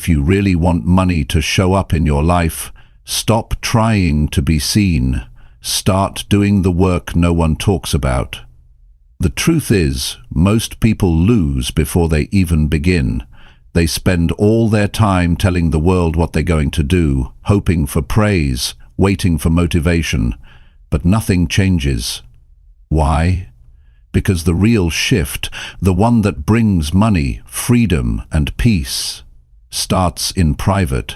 If you really want money to show up in your life, stop trying to be seen. Start doing the work no one talks about. The truth is, most people lose before they even begin. They spend all their time telling the world what they're going to do, hoping for praise, waiting for motivation, but nothing changes. Why? Because the real shift, the one that brings money, freedom, and peace, starts in private.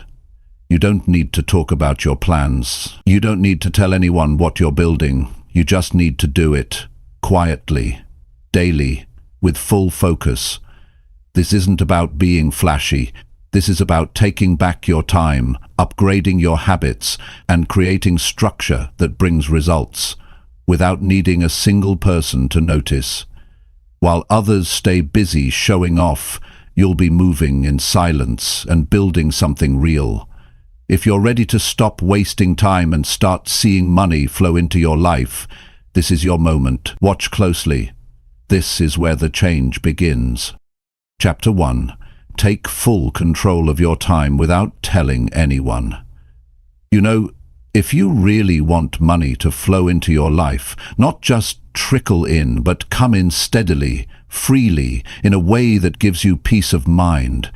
You don't need to talk about your plans. You don't need to tell anyone what you're building. You just need to do it, quietly, daily, with full focus. This isn't about being flashy. This is about taking back your time, upgrading your habits, and creating structure that brings results, without needing a single person to notice. While others stay busy showing off, you'll be moving in silence and building something real. If you're ready to stop wasting time and start seeing money flow into your life, this is your moment. Watch closely. This is where the change begins. Chapter 1. Take full control of your time without telling anyone. You know, if you really want money to flow into your life, not just trickle in, but come in steadily, freely, in a way that gives you peace of mind,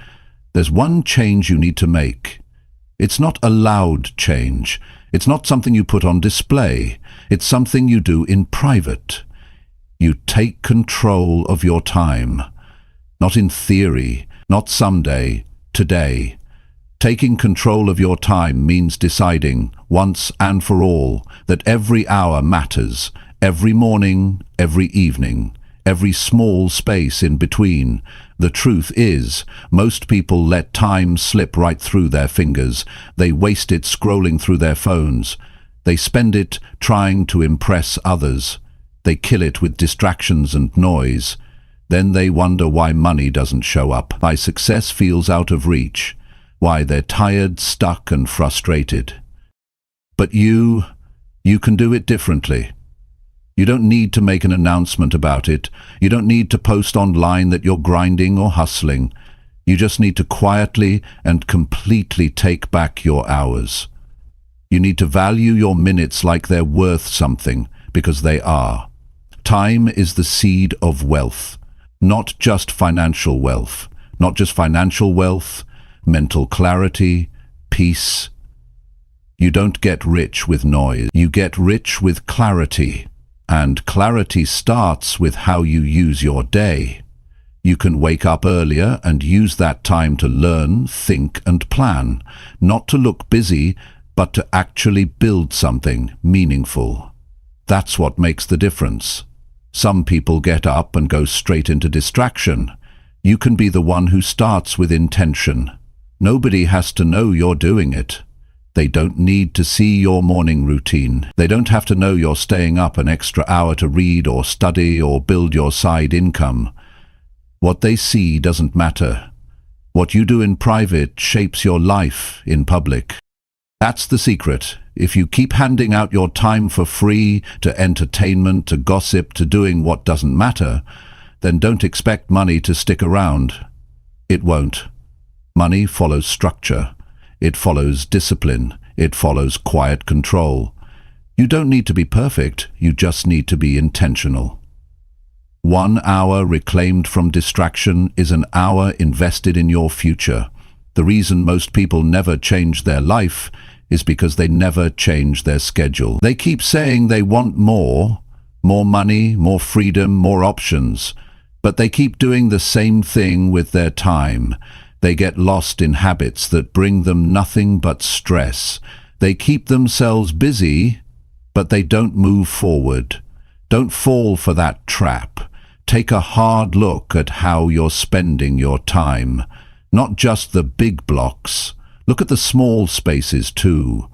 there's one change you need to make. It's not a loud change. It's not something you put on display. It's something you do in private. You take control of your time. Not in theory, not someday, today. Taking control of your time means deciding, once and for all, that every hour matters, every morning, every evening, every small space in between. The truth is, most people let time slip right through their fingers. They waste it scrolling through their phones. They spend it trying to impress others. They kill it with distractions and noise. Then they wonder why money doesn't show up, why success feels out of reach, why they're tired, stuck, and frustrated. But you can do it differently. You don't need to make an announcement about it. You don't need to post online that you're grinding or hustling. You just need to quietly and completely take back your hours. You need to value your minutes like they're worth something, because they are. Time is the seed of wealth. Not just financial wealth, not just financial wealth, mental clarity, peace. You don't get rich with noise. You get rich with clarity. And clarity starts with how you use your day. You can wake up earlier and use that time to learn, think, and plan. Not to look busy, but to actually build something meaningful. That's what makes the difference. Some people get up and go straight into distraction. You can be the one who starts with intention. Nobody has to know you're doing it. They don't need to see your morning routine. They don't have to know you're staying up an extra hour to read or study or build your side income. What they see doesn't matter. What you do in private shapes your life in public. That's the secret. If you keep handing out your time for free, to entertainment, to gossip, to doing what doesn't matter, then don't expect money to stick around. It won't. Money follows structure. It follows discipline. It follows quiet control. You don't need to be perfect. You just need to be intentional. 1 hour reclaimed from distraction is an hour invested in your future. The reason most people never change their life is because they never change their schedule. They keep saying they want more money, more freedom, more options, but they keep doing the same thing with their time. They get lost in habits that bring them nothing but stress. They keep themselves busy, but they don't move forward. Don't fall for that trap. Take a hard look at how you're spending your time. Not just the big blocks. Look at the small spaces too.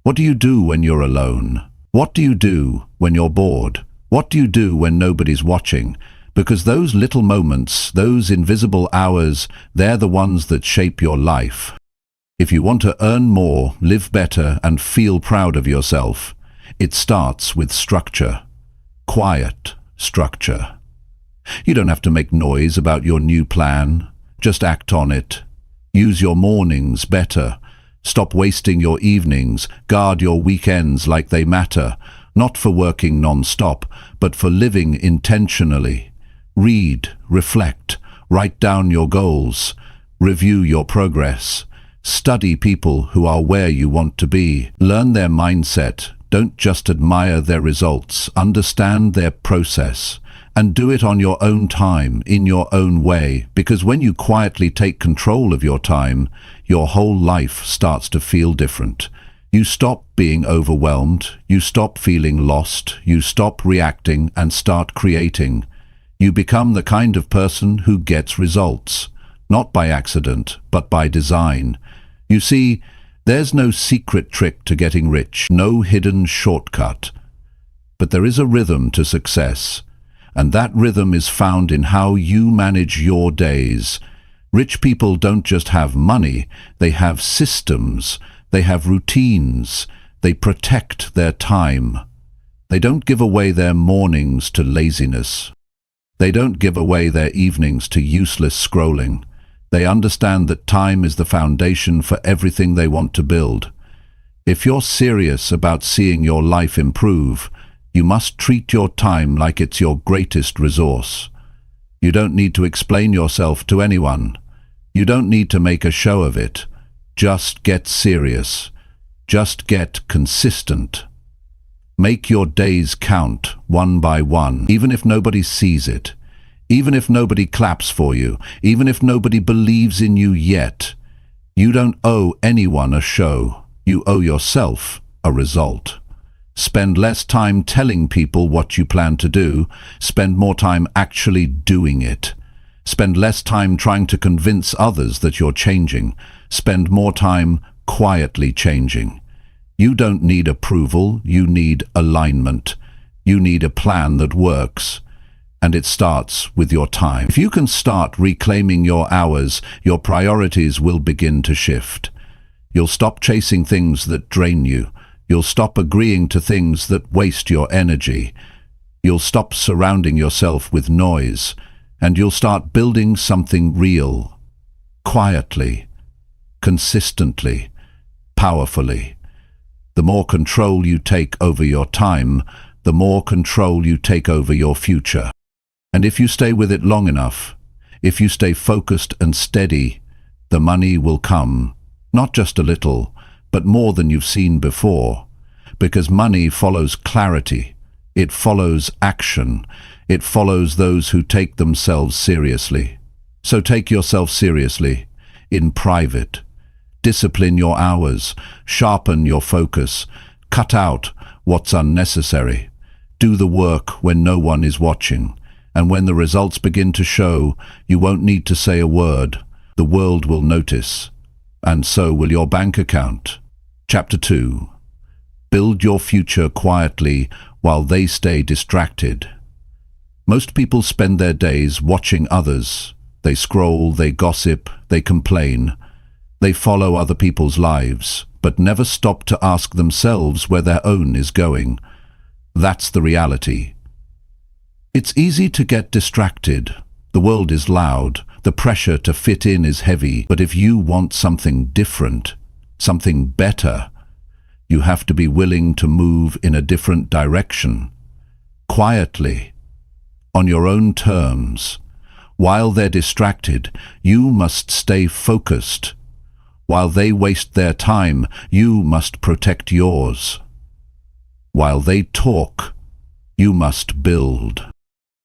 What do you do when you're alone? What do you do when you're bored? What do you do when nobody's watching? Because those little moments, those invisible hours, they're the ones that shape your life. If you want to earn more, live better, and feel proud of yourself, it starts with structure. Quiet structure. You don't have to make noise about your new plan. Just act on it. Use your mornings better. Stop wasting your evenings. Guard your weekends like they matter, not for working non-stop, but for living intentionally. Read, reflect, write down your goals, review your progress. Study people who are where you want to be. Learn their mindset. Don't just admire their results. Understand their process. And do it on your own time, in your own way, because when you quietly take control of your time, your whole life starts to feel different. You stop being overwhelmed, you stop feeling lost, you stop reacting and start creating. You become the kind of person who gets results, not by accident, but by design. You see, there's no secret trick to getting rich, no hidden shortcut. But there is a rhythm to success. And that rhythm is found in how you manage your days. Rich people don't just have money, they have systems, they have routines, they protect their time. They don't give away their mornings to laziness. They don't give away their evenings to useless scrolling. They understand that time is the foundation for everything they want to build. If you're serious about seeing your life improve, you must treat your time like it's your greatest resource. You don't need to explain yourself to anyone. You don't need to make a show of it. Just get serious. Just get consistent. Make your days count, one by one, even if nobody sees it, even if nobody claps for you, even if nobody believes in you yet. You don't owe anyone a show. You owe yourself a result. Spend less time telling people what you plan to do. Spend more time actually doing it. Spend less time trying to convince others that you're changing. Spend more time quietly changing. You don't need approval, you need alignment. You need a plan that works. And it starts with your time. If you can start reclaiming your hours, your priorities will begin to shift. You'll stop chasing things that drain you. You'll stop agreeing to things that waste your energy. You'll stop surrounding yourself with noise, and you'll start building something real, quietly, consistently, powerfully. The more control you take over your time, the more control you take over your future. And if you stay with it long enough, if you stay focused and steady, the money will come, not just a little, but more than you've seen before, because money follows clarity, it follows action, it follows those who take themselves seriously. So take yourself seriously, in private. Discipline your hours, sharpen your focus, cut out what's unnecessary. Do the work when no one is watching, and when the results begin to show, you won't need to say a word. The world will notice, and so will your bank account. Chapter 2. Build your future quietly while they stay distracted. Most people spend their days watching others. They scroll, they gossip, they complain. They follow other people's lives, but never stop to ask themselves where their own is going. That's the reality. It's easy to get distracted. The world is loud. The pressure to fit in is heavy. But if you want something different, something better, you have to be willing to move in a different direction, quietly, on your own terms. While they're distracted, you must stay focused. While they waste their time, you must protect yours. While they talk, you must build.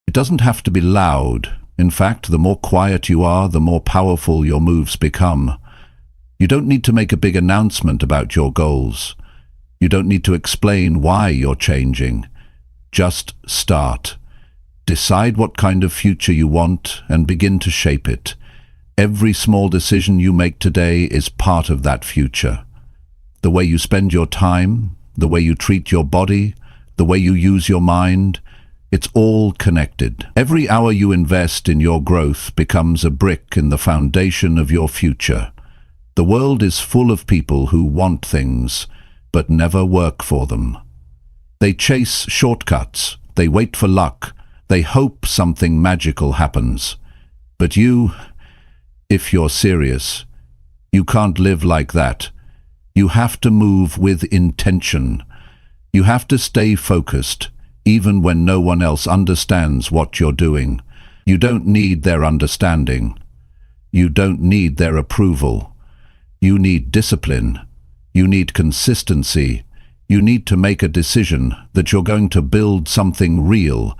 It doesn't have to be loud. In fact, the more quiet you are, the more powerful your moves become. You don't need to make a big announcement about your goals. You don't need to explain why you're changing. Just start. Decide what kind of future you want and begin to shape it. Every small decision you make today is part of that future. The way you spend your time, the way you treat your body, the way you use your mind, it's all connected. Every hour you invest in your growth becomes a brick in the foundation of your future. The world is full of people who want things, but never work for them. They chase shortcuts, they wait for luck, they hope something magical happens. But you, if you're serious, You can't live like that. You have to move with intention. You have to stay focused, even when no one else understands what you're doing. You don't need their understanding. You don't need their approval. You need discipline. You need consistency. You need to make a decision that you're going to build something real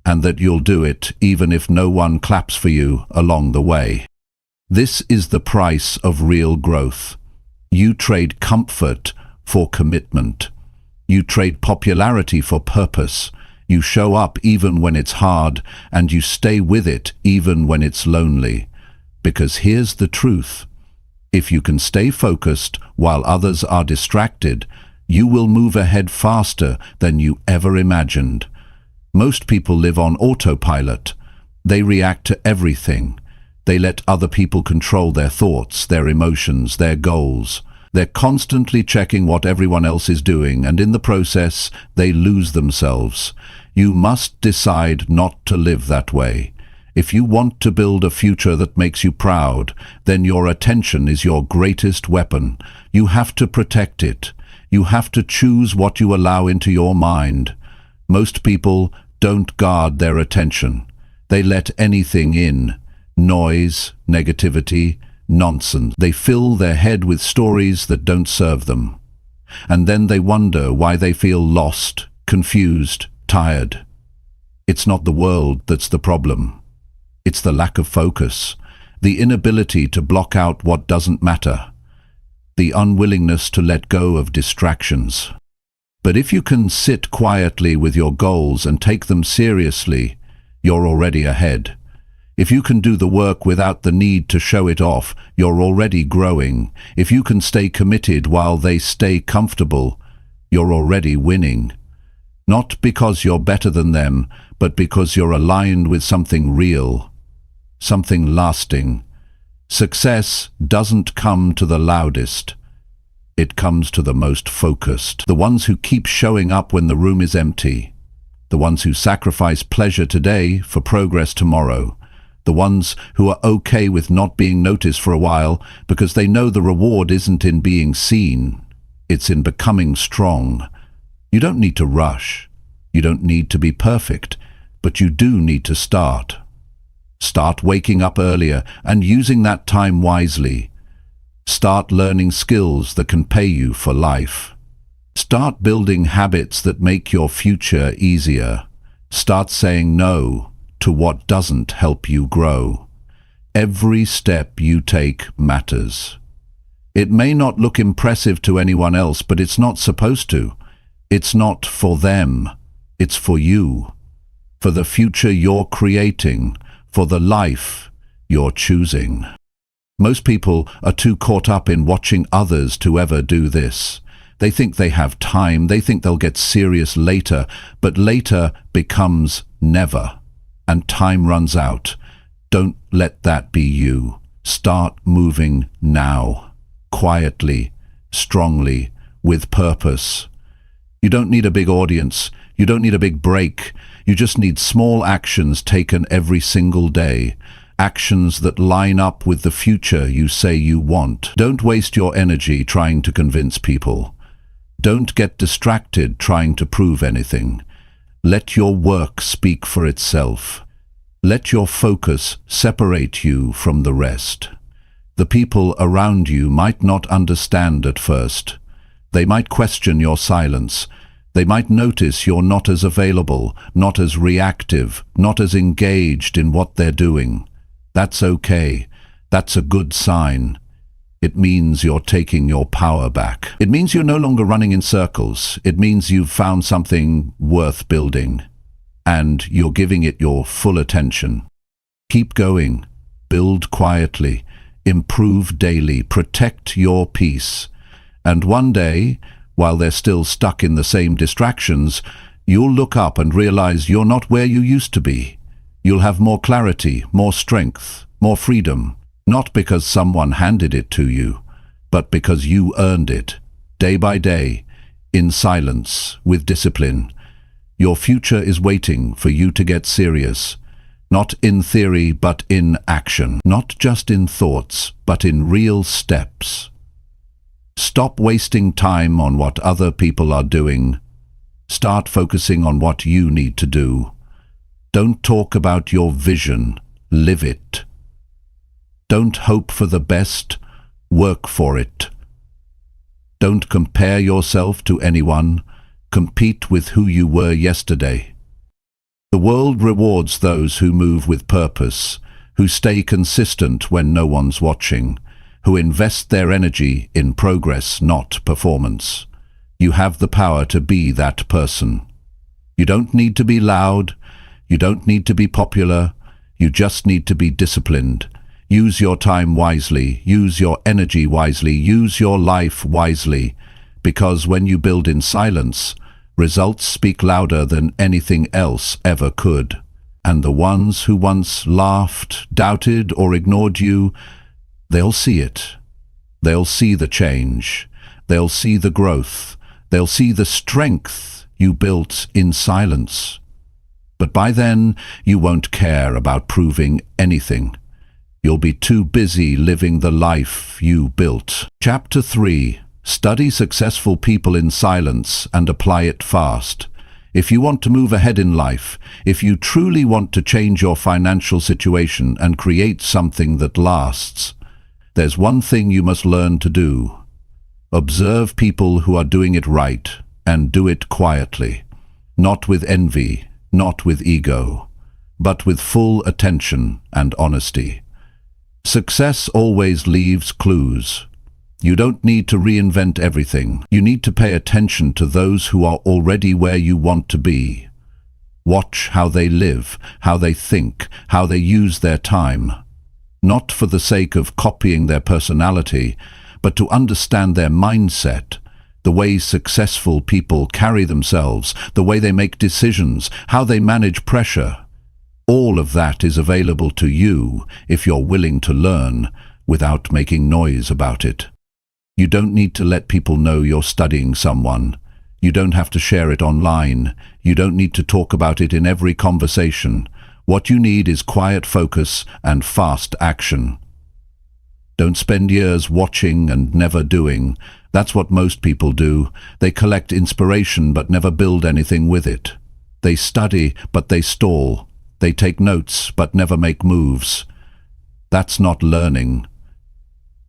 and that you'll do it even if no one claps for you along the way. This is the price of real growth. You trade comfort for commitment. You trade popularity for purpose. You show up even when it's hard, and you stay with it even when it's lonely. Because here's the truth. If you can stay focused while others are distracted, you will move ahead faster than you ever imagined. Most people live on autopilot. They react to everything. They let other people control their thoughts, their emotions, their goals. They're constantly checking what everyone else is doing, and in the process, they lose themselves. You must decide not to live that way. If you want to build a future that makes you proud, then your attention is your greatest weapon. You have to protect it. You have to choose what you allow into your mind. Most people don't guard their attention. They let anything in. Noise, negativity, nonsense. They fill their head with stories that don't serve them. And then they wonder why they feel lost, confused, tired. It's not the world that's the problem. It's the lack of focus, the inability to block out what doesn't matter, the unwillingness to let go of distractions. But if you can sit quietly with your goals and take them seriously, you're already ahead. If you can do the work without the need to show it off, you're already growing. If you can stay committed while they stay comfortable, you're already winning. Not because you're better than them, but because you're aligned with something real, something lasting. Success doesn't come to the loudest. It comes to the most focused. The ones who keep showing up when the room is empty. The ones who sacrifice pleasure today for progress tomorrow. The ones who are okay with not being noticed for a while because they know the reward isn't in being seen. It's in becoming strong. You don't need to rush. You don't need to be perfect, but you do need to start. Start waking up earlier and using that time wisely. Start learning skills that can pay you for life. Start building habits that make your future easier. Start saying no to what doesn't help you grow. Every step you take matters. It may not look impressive to anyone else, but it's not supposed to. It's not for them. It's for you. For the future you're creating. For the life you're choosing. Most people are too caught up in watching others to ever do this. They think they have time. They think they'll get serious later, but later becomes never. And time runs out. Don't let that be you. Start moving now, quietly, strongly, with purpose. You don't need a big audience. You don't need a big break. You just need small actions taken every single day. Actions that line up with the future you say you want. Don't waste your energy trying to convince people. Don't get distracted trying to prove anything. Let your work speak for itself. Let your focus separate you from the rest. The people around you might not understand at first. They might question your silence. They might notice you're not as available, not as reactive, not as engaged in what they're doing. That's okay. That's a good sign. It means you're taking your power back. It means you're no longer running in circles. It means you've found something worth building, and you're giving it your full attention. Keep going. Build quietly. Improve daily. Protect your peace. And one day, while they're still stuck in the same distractions, you'll look up and realize you're not where you used to be. You'll have more clarity, more strength, more freedom. Not because someone handed it to you, but because you earned it, day by day, in silence, with discipline. Your future is waiting for you to get serious. Not in theory, but in action. Not just in thoughts, but in real steps. Stop wasting time on what other people are doing. Start focusing on what you need to do. Don't talk about your vision, live it. Don't hope for the best, work for it. Don't compare yourself to anyone, compete with who you were yesterday. The world rewards those who move with purpose, who stay consistent when no one's watching, who invest their energy in progress, not performance. You have the power to be that person. You don't need to be loud, you don't need to be popular, you just need to be disciplined. Use your time wisely, use your energy wisely, use your life wisely, because when you build in silence, results speak louder than anything else ever could. And the ones who once laughed, doubted, or ignored you, they'll see it. They'll see the change. They'll see the growth. They'll see the strength you built in silence. But by then, you won't care about proving anything. You'll be too busy living the life you built. Chapter 3. Study successful people in silence and apply it fast. If you want to move ahead in life, if you truly want to change your financial situation and create something that lasts, there's one thing you must learn to do. Observe people who are doing it right and do it quietly, not with envy, not with ego, but with full attention and honesty. Success always leaves clues. You don't need to reinvent everything. You need to pay attention to those who are already where you want to be. Watch how they live, how they think, how they use their time. Not for the sake of copying their personality, but to understand their mindset, the way successful people carry themselves, the way they make decisions, how they manage pressure. All of that is available to you if you're willing to learn without making noise about it. You don't need to let people know you're studying someone. You don't have to share it online. You don't need to talk about it in every conversation. What you need is quiet focus and fast action. Don't spend years watching and never doing. That's what most people do. They collect inspiration but never build anything with it. They study but they stall. They take notes but never make moves. That's not learning.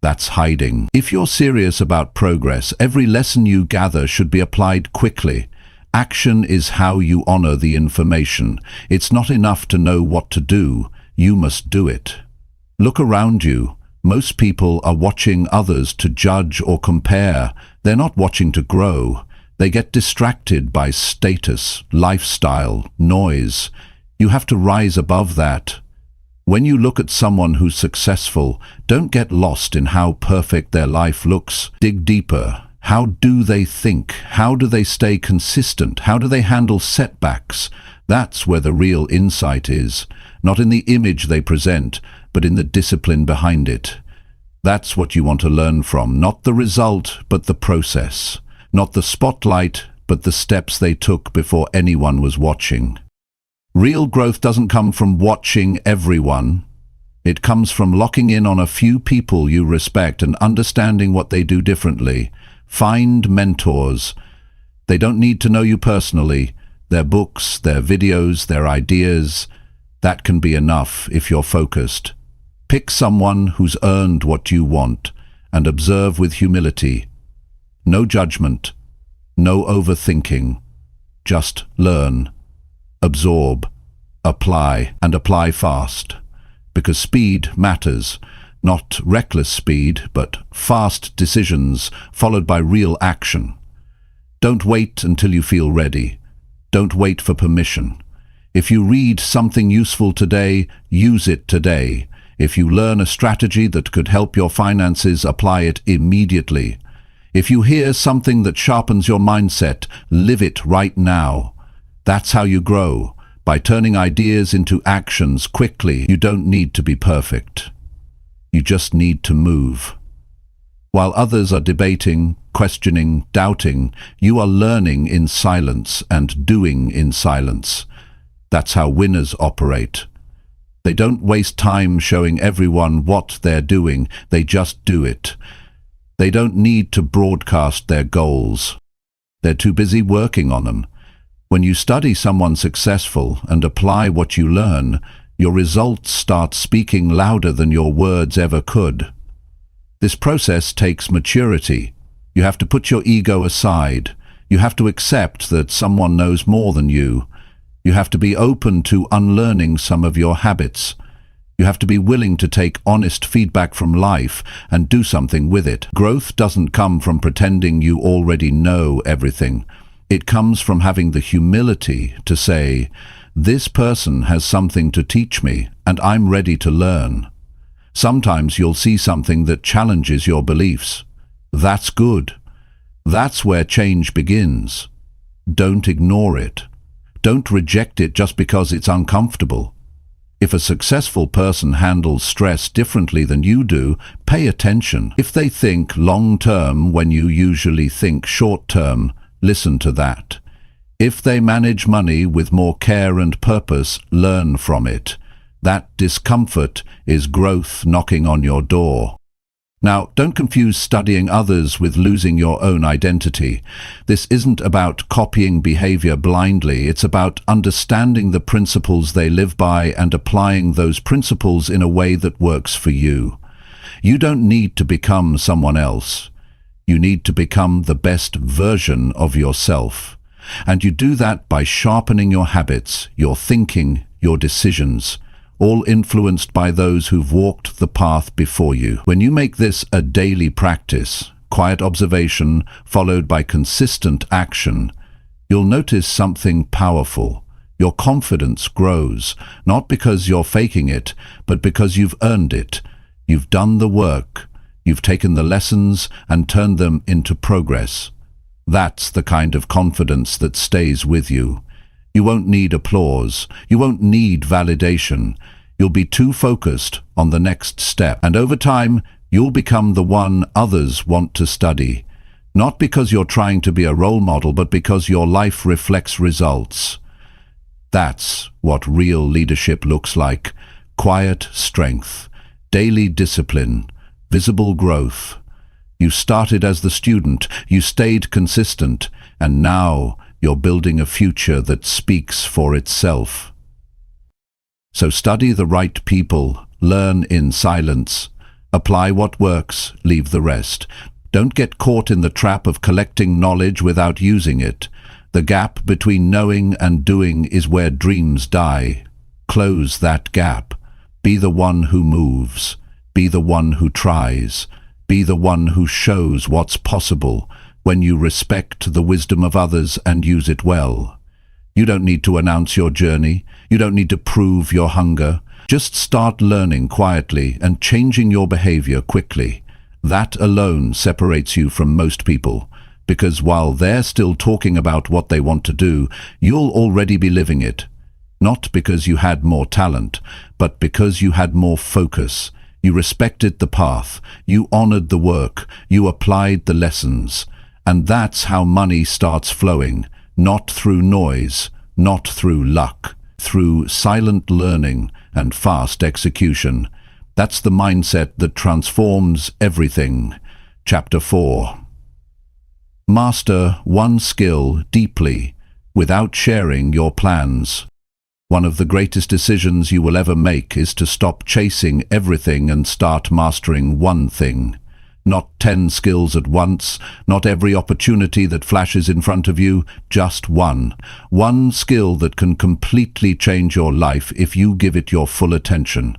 That's hiding. If you're serious about progress, every lesson you gather should be applied quickly. Action is how you honor the information. It's not enough to know what to do. You must do it. Look around you. Most people are watching others to judge or compare. They're not watching to grow. They get distracted by status, lifestyle, noise. You have to rise above that. When you look at someone who's successful, don't get lost in how perfect their life looks. Dig deeper. How do they think? How do they stay consistent? How do they handle setbacks? That's where the real insight is. Not in the image they present, but in the discipline behind it. That's what you want to learn from. Not the result, but the process. Not the spotlight, but the steps they took before anyone was watching. Real growth doesn't come from watching everyone. It comes from locking in on a few people you respect and understanding what they do differently. Find mentors. They don't need to know you personally. Their books, their videos, their ideas, that can be enough if you're focused. Pick someone who's earned what you want and observe with humility. No judgment, no overthinking. Just learn. Absorb, apply, and apply fast. Because speed matters. Not reckless speed, but fast decisions followed by real action. Don't wait until you feel ready. Don't wait for permission. If you read something useful today, use it today. If you learn a strategy that could help your finances, apply it immediately. If you hear something that sharpens your mindset, live it right now. That's how you grow, by turning ideas into actions quickly. You don't need to be perfect. You just need to move. While others are debating, questioning, doubting, you are learning in silence and doing in silence. That's how winners operate. They don't waste time showing everyone what they're doing, they just do it. They don't need to broadcast their goals. They're too busy working on them. When you study someone successful and apply what you learn, your results start speaking louder than your words ever could. This process takes maturity. You have to put your ego aside. You have to accept that someone knows more than you. You have to be open to unlearning some of your habits. You have to be willing to take honest feedback from life and do something with it. Growth doesn't come from pretending you already know everything. It comes from having the humility to say, this person has something to teach me, and I'm ready to learn. Sometimes you'll see something that challenges your beliefs. That's good. That's where change begins. Don't ignore it. Don't reject it just because it's uncomfortable. If a successful person handles stress differently than you do, pay attention. If they think long-term when you usually think short-term, listen to that. If they manage money with more care and purpose, learn from it. That discomfort is growth knocking on your door. Now, don't confuse studying others with losing your own identity. This isn't about copying behavior blindly. It's about understanding the principles they live by and applying those principles in a way that works for you. You don't need to become someone else. You need to become the best version of yourself. And you do that by sharpening your habits, your thinking, your decisions, all influenced by those who've walked the path before you. When you make this a daily practice, quiet observation followed by consistent action, you'll notice something powerful. Your confidence grows, not because you're faking it, but because you've earned it. You've done the work. You've taken the lessons and turned them into progress. That's the kind of confidence that stays with you. You won't need applause. You won't need validation. You'll be too focused on the next step. And over time, you'll become the one others want to study. Not because you're trying to be a role model, but because your life reflects results. That's what real leadership looks like. Quiet strength, daily discipline, visible growth. You started as the student, you stayed consistent, and now you're building a future that speaks for itself. So study the right people, learn in silence, apply what works, leave the rest. Don't get caught in the trap of collecting knowledge without using it. The gap between knowing and doing is where dreams die. Close that gap. Be the one who moves. Be the one who tries. Be the one who shows what's possible when you respect the wisdom of others and use it well. You don't need to announce your journey. You don't need to prove your hunger. Just start learning quietly and changing your behavior quickly. That alone separates you from most people, because while they're still talking about what they want to do, you'll already be living it. Not because you had more talent, but because you had more focus. You respected the path. You honored the work. You applied the lessons. And that's how money starts flowing, not through noise, not through luck, through silent learning and fast execution. That's the mindset that transforms everything. Chapter 4. Master one skill deeply without sharing your plans. One of the greatest decisions you will ever make is to stop chasing everything and start mastering one thing. Not 10 skills at once, not every opportunity that flashes in front of you, just one. One skill that can completely change your life if you give it your full attention.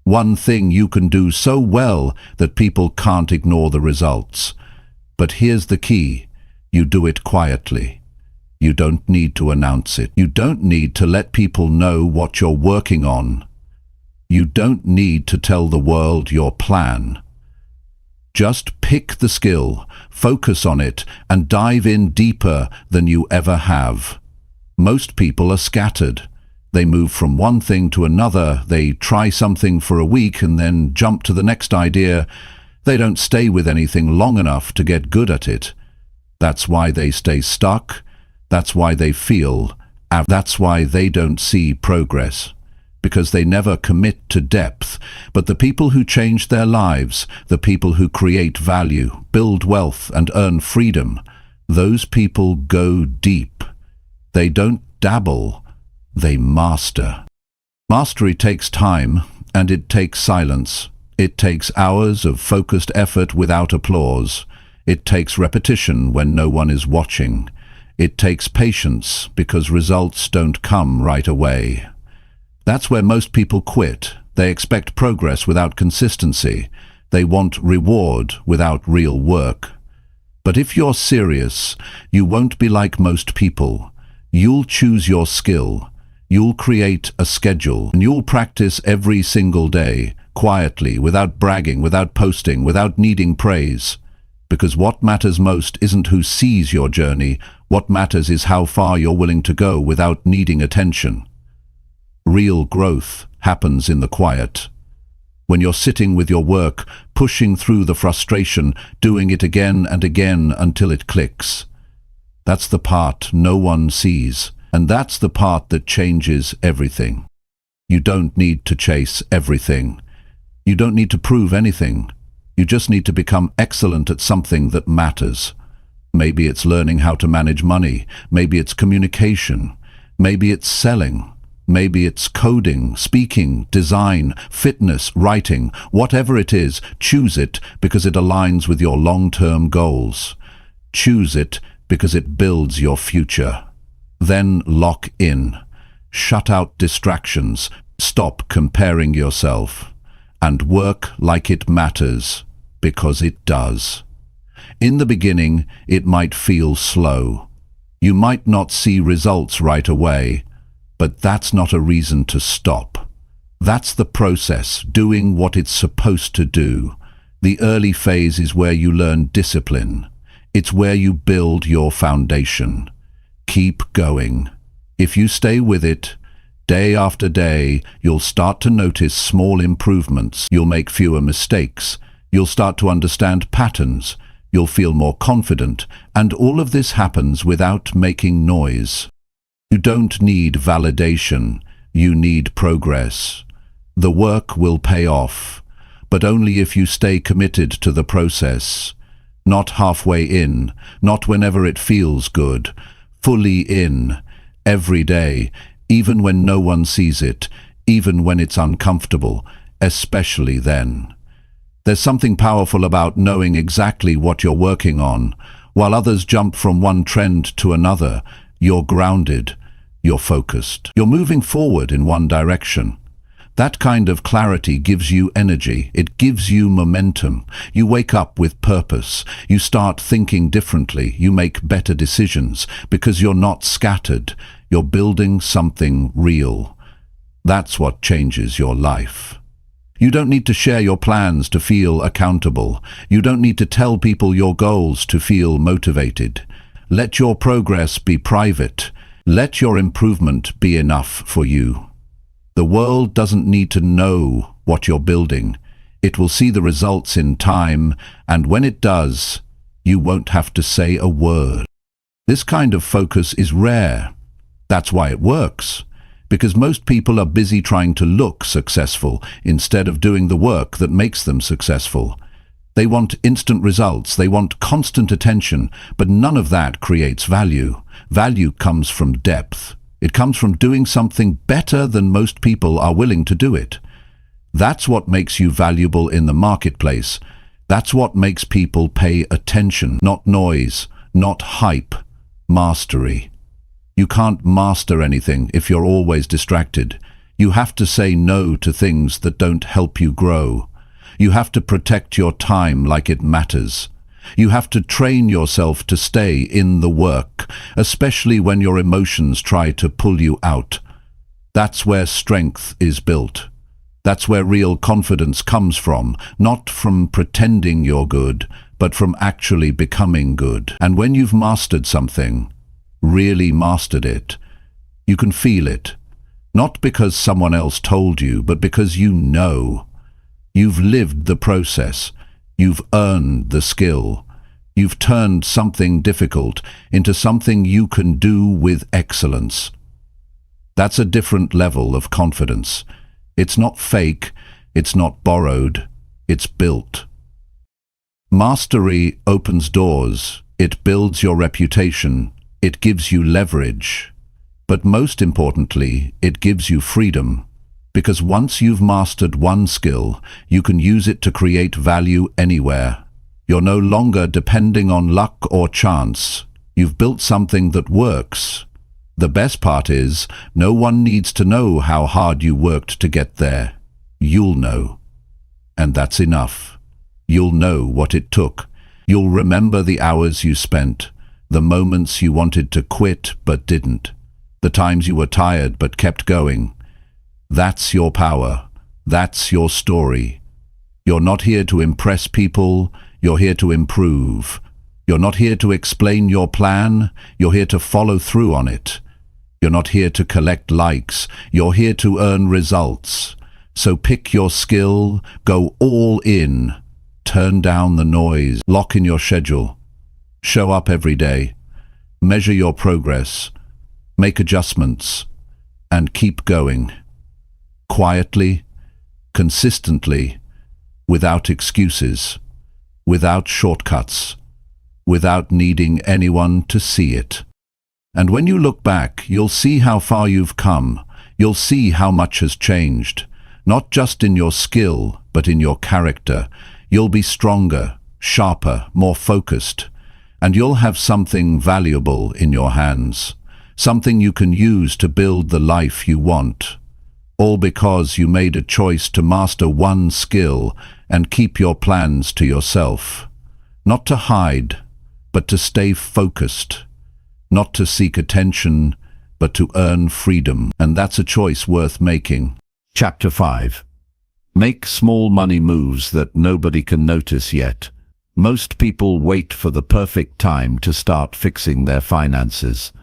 One thing you can do so well that people can't ignore the results. But here's the key. You do it quietly. You don't need to announce it. You don't need to let people know what you're working on. You don't need to tell the world your plan. Just pick the skill, focus on it, and dive in deeper than you ever have. Most people are scattered. They move from one thing to another. They try something for a week and then jump to the next idea. They don't stay with anything long enough to get good at it. That's why they stay stuck. That's why they feel. That's why they don't see progress. because they never commit to depth. But the people who change their lives, the people who create value, build wealth, and earn freedom, those people go deep. They don't dabble, they master. Mastery takes time, and it takes silence. It takes hours of focused effort without applause. It takes repetition when no one is watching. It takes patience because results don't come right away. That's where most people quit. They expect progress without consistency. They want reward without real work. But if you're serious, you won't be like most people. You'll choose your skill. You'll create a schedule, and you'll practice every single day, quietly, without bragging, without posting, without needing praise. Because what matters most isn't who sees your journey. What matters is how far you're willing to go without needing attention. Real growth happens in the quiet. When you're sitting with your work, pushing through the frustration, doing it again and again until it clicks. That's the part no one sees. And that's the part that changes everything. You don't need to chase everything. You don't need to prove anything. You just need to become excellent at something that matters. Maybe it's learning how to manage money. Maybe it's communication. Maybe it's selling. Maybe it's coding, speaking, design, fitness, writing. Whatever it is, choose it because it aligns with your long-term goals. Choose it because it builds your future. Then lock in. Shut out distractions. Stop comparing yourself. And work like it matters, because it does. In the beginning, it might feel slow. You might not see results right away, but that's not a reason to stop. That's the process, doing what it's supposed to do. The early phase is where you learn discipline. It's where you build your foundation. Keep going. If you stay with it, day after day, you'll start to notice small improvements. You'll make fewer mistakes. You'll start to understand patterns. You'll feel more confident. And all of this happens without making noise. You don't need validation. You need progress. The work will pay off, but only if you stay committed to the process. Not halfway in, not whenever it feels good. Fully in, every day, even when no one sees it, even when it's uncomfortable, especially then. There's something powerful about knowing exactly what you're working on. While others jump from one trend to another, you're grounded, you're focused. You're moving forward in one direction. That kind of clarity gives you energy. It gives you momentum. You wake up with purpose. You start thinking differently. You make better decisions because you're not scattered. You're building something real. That's what changes your life. You don't need to share your plans to feel accountable. You don't need to tell people your goals to feel motivated. Let your progress be private. Let your improvement be enough for you. The world doesn't need to know what you're building. It will see the results in time, and when it does, you won't have to say a word. This kind of focus is rare. That's why it works. Because most people are busy trying to look successful instead of doing the work that makes them successful. They want instant results, they want constant attention, but none of that creates value. Value comes from depth. It comes from doing something better than most people are willing to do it. That's what makes you valuable in the marketplace. That's what makes people pay attention, not noise, not hype, mastery. You can't master anything if you're always distracted. You have to say no to things that don't help you grow. You have to protect your time like it matters. You have to train yourself to stay in the work, especially when your emotions try to pull you out. That's where strength is built. That's where real confidence comes from, not from pretending you're good, but from actually becoming good. And when you've mastered something, really mastered it, you can feel it. Not because someone else told you, but because you know. You've lived the process. You've earned the skill. You've turned something difficult into something you can do with excellence. That's a different level of confidence. It's not fake, it's not borrowed, it's built. Mastery opens doors, it builds your reputation, it gives you leverage. But most importantly, it gives you freedom. Because once you've mastered one skill, you can use it to create value anywhere. You're no longer depending on luck or chance. You've built something that works. The best part is, no one needs to know how hard you worked to get there. You'll know. And that's enough. You'll know what it took. You'll remember the hours you spent, the moments you wanted to quit but didn't, the times you were tired but kept going. That's your power. That's your story. You're not here to impress people, you're here to improve. You're not here to explain your plan, you're here to follow through on it. You're not here to collect likes, you're here to earn results. So pick your skill, go all in, turn down the noise, lock in your schedule, show up every day, measure your progress, make adjustments, and keep going. Quietly, consistently, without excuses, without shortcuts, without needing anyone to see it. And when you look back, you'll see how far you've come. You'll see how much has changed, not just in your skill, but in your character. You'll be stronger, sharper, more focused, and you'll have something valuable in your hands, something you can use to build the life you want. All because you made a choice to master one skill and keep your plans to yourself. Not to hide, but to stay focused. Not to seek attention, but to earn freedom. And that's a choice worth making. Chapter 5. Make small money moves that nobody can notice yet. Most people wait for the perfect time to start fixing their finances.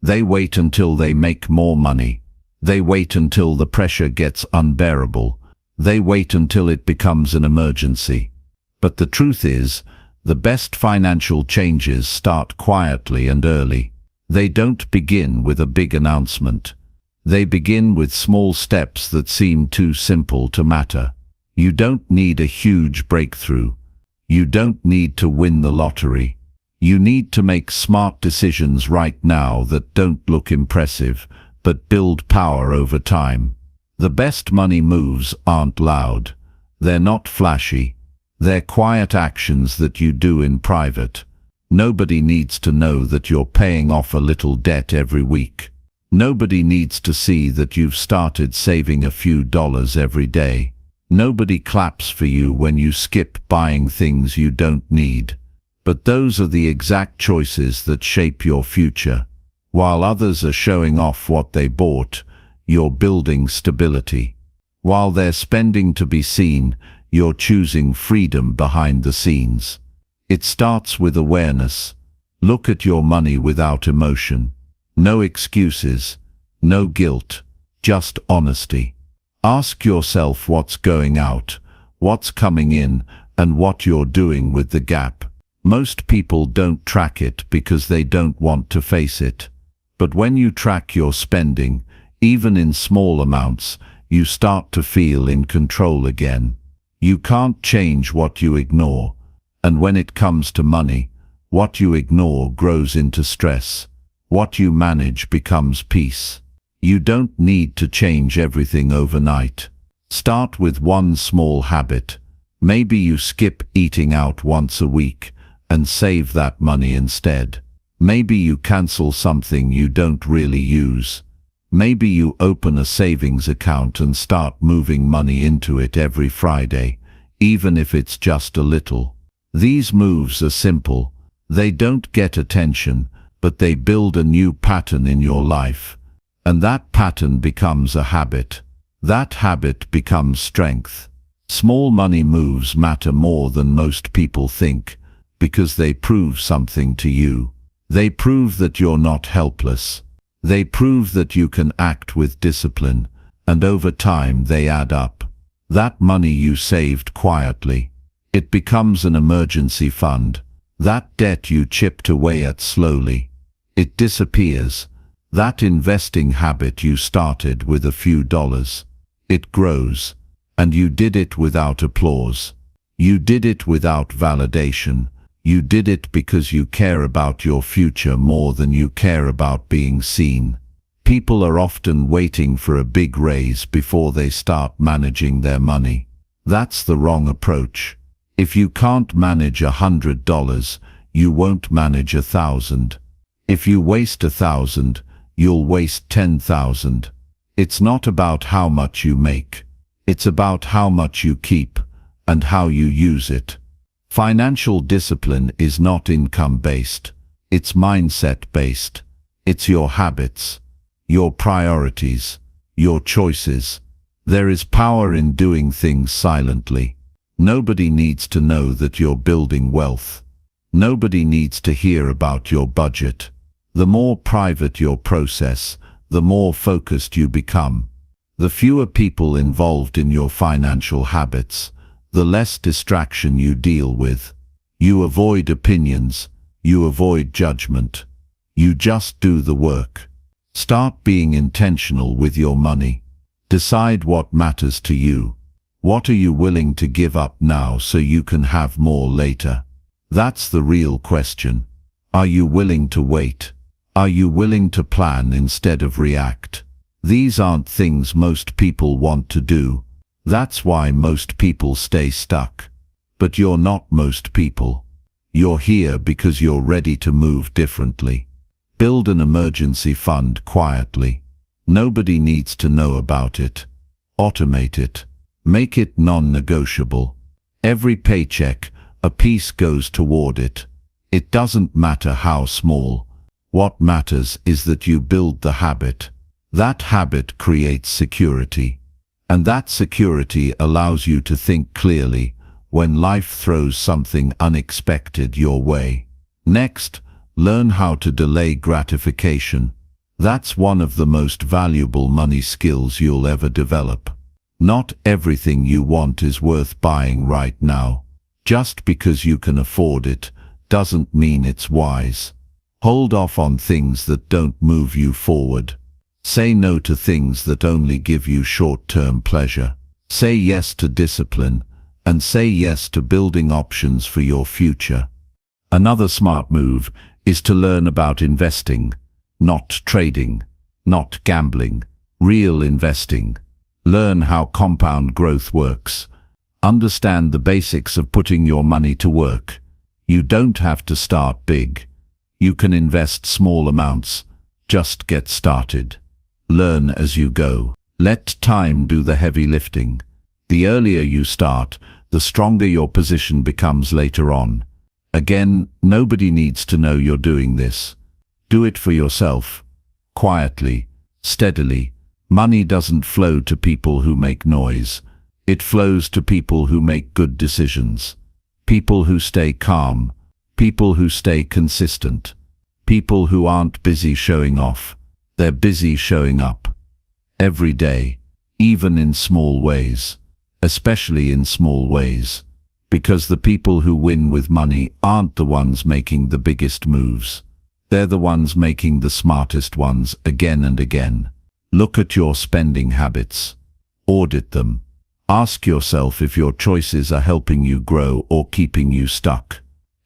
They wait until they make more money. They wait until the pressure gets unbearable. They wait until it becomes an emergency. But the truth is, the best financial changes start quietly and early. They don't begin with a big announcement. They begin with small steps that seem too simple to matter. You don't need a huge breakthrough. You don't need to win the lottery. You need to make smart decisions right now that don't look impressive, but build power over time. The best money moves aren't loud. They're not flashy. They're quiet actions that you do in private. Nobody needs to know that you're paying off a little debt every week. Nobody needs to see that you've started saving a few dollars every day. Nobody claps for you when you skip buying things you don't need. But those are the exact choices that shape your future. While others are showing off what they bought, you're building stability. While they're spending to be seen, you're choosing freedom behind the scenes. It starts with awareness. Look at your money without emotion. No excuses, no guilt, just honesty. Ask yourself what's going out, what's coming in, and what you're doing with the gap. Most people don't track it because they don't want to face it. But when you track your spending, even in small amounts, you start to feel in control again. You can't change what you ignore, and when it comes to money, what you ignore grows into stress. What you manage becomes peace. You don't need to change everything overnight. Start with one small habit. Maybe you skip eating out once a week and save that money instead. Maybe you cancel something you don't really use. Maybe you open a savings account and start moving money into it every Friday, even if it's just a little. These moves are simple. They don't get attention, but they build a new pattern in your life. And that pattern becomes a habit. That habit becomes strength. Small money moves matter more than most people think, because they prove something to you. They prove that you're not helpless. They prove that you can act with discipline, and over time they add up. That money you saved quietly, it becomes an emergency fund. That debt you chipped away at slowly, it disappears. That investing habit you started with a few dollars. It grows. And you did it without applause. You did it without validation. You did it because you care about your future more than you care about being seen. People are often waiting for a big raise before they start managing their money. That's the wrong approach. If you can't manage $100, you won't manage 1,000. If you waste 1,000, you'll waste 10,000. It's not about how much you make. It's about how much you keep and how you use it. Financial discipline is not income-based. It's mindset-based. It's your habits, your priorities, your choices. There is power in doing things silently. Nobody needs to know that you're building wealth. Nobody needs to hear about your budget. The more private your process, the more focused you become. The fewer people involved in your financial habits, the less distraction you deal with. You avoid opinions. You avoid judgment. You just do the work. Start being intentional with your money. Decide what matters to you. What are you willing to give up now so you can have more later? That's the real question. Are you willing to wait? Are you willing to plan instead of react? These aren't things most people want to do. That's why most people stay stuck. But you're not most people. You're here because you're ready to move differently. Build an emergency fund quietly. Nobody needs to know about it. Automate it. Make it non-negotiable. Every paycheck, a piece goes toward it. It doesn't matter how small. What matters is that you build the habit. That habit creates security. And that security allows you to think clearly when life throws something unexpected your way. Next, learn how to delay gratification. That's one of the most valuable money skills you'll ever develop. Not everything you want is worth buying right now. Just because you can afford it doesn't mean it's wise. Hold off on things that don't move you forward. Say no to things that only give you short-term pleasure. Say yes to discipline, and say yes to building options for your future. Another smart move is to learn about investing, not trading, not gambling, real investing. Learn how compound growth works. Understand the basics of putting your money to work. You don't have to start big. You can invest small amounts. Just get started. Learn as you go. Let time do the heavy lifting. The earlier you start, the stronger your position becomes later on. Again, nobody needs to know you're doing this. Do it for yourself. Quietly, steadily. Money doesn't flow to people who make noise. It flows to people who make good decisions. People who stay calm. People who stay consistent. People who aren't busy showing off. They're busy showing up. Every day, even in small ways. Especially in small ways. Because the people who win with money aren't the ones making the biggest moves. They're the ones making the smartest ones again and again. Look at your spending habits. Audit them. Ask yourself if your choices are helping you grow or keeping you stuck.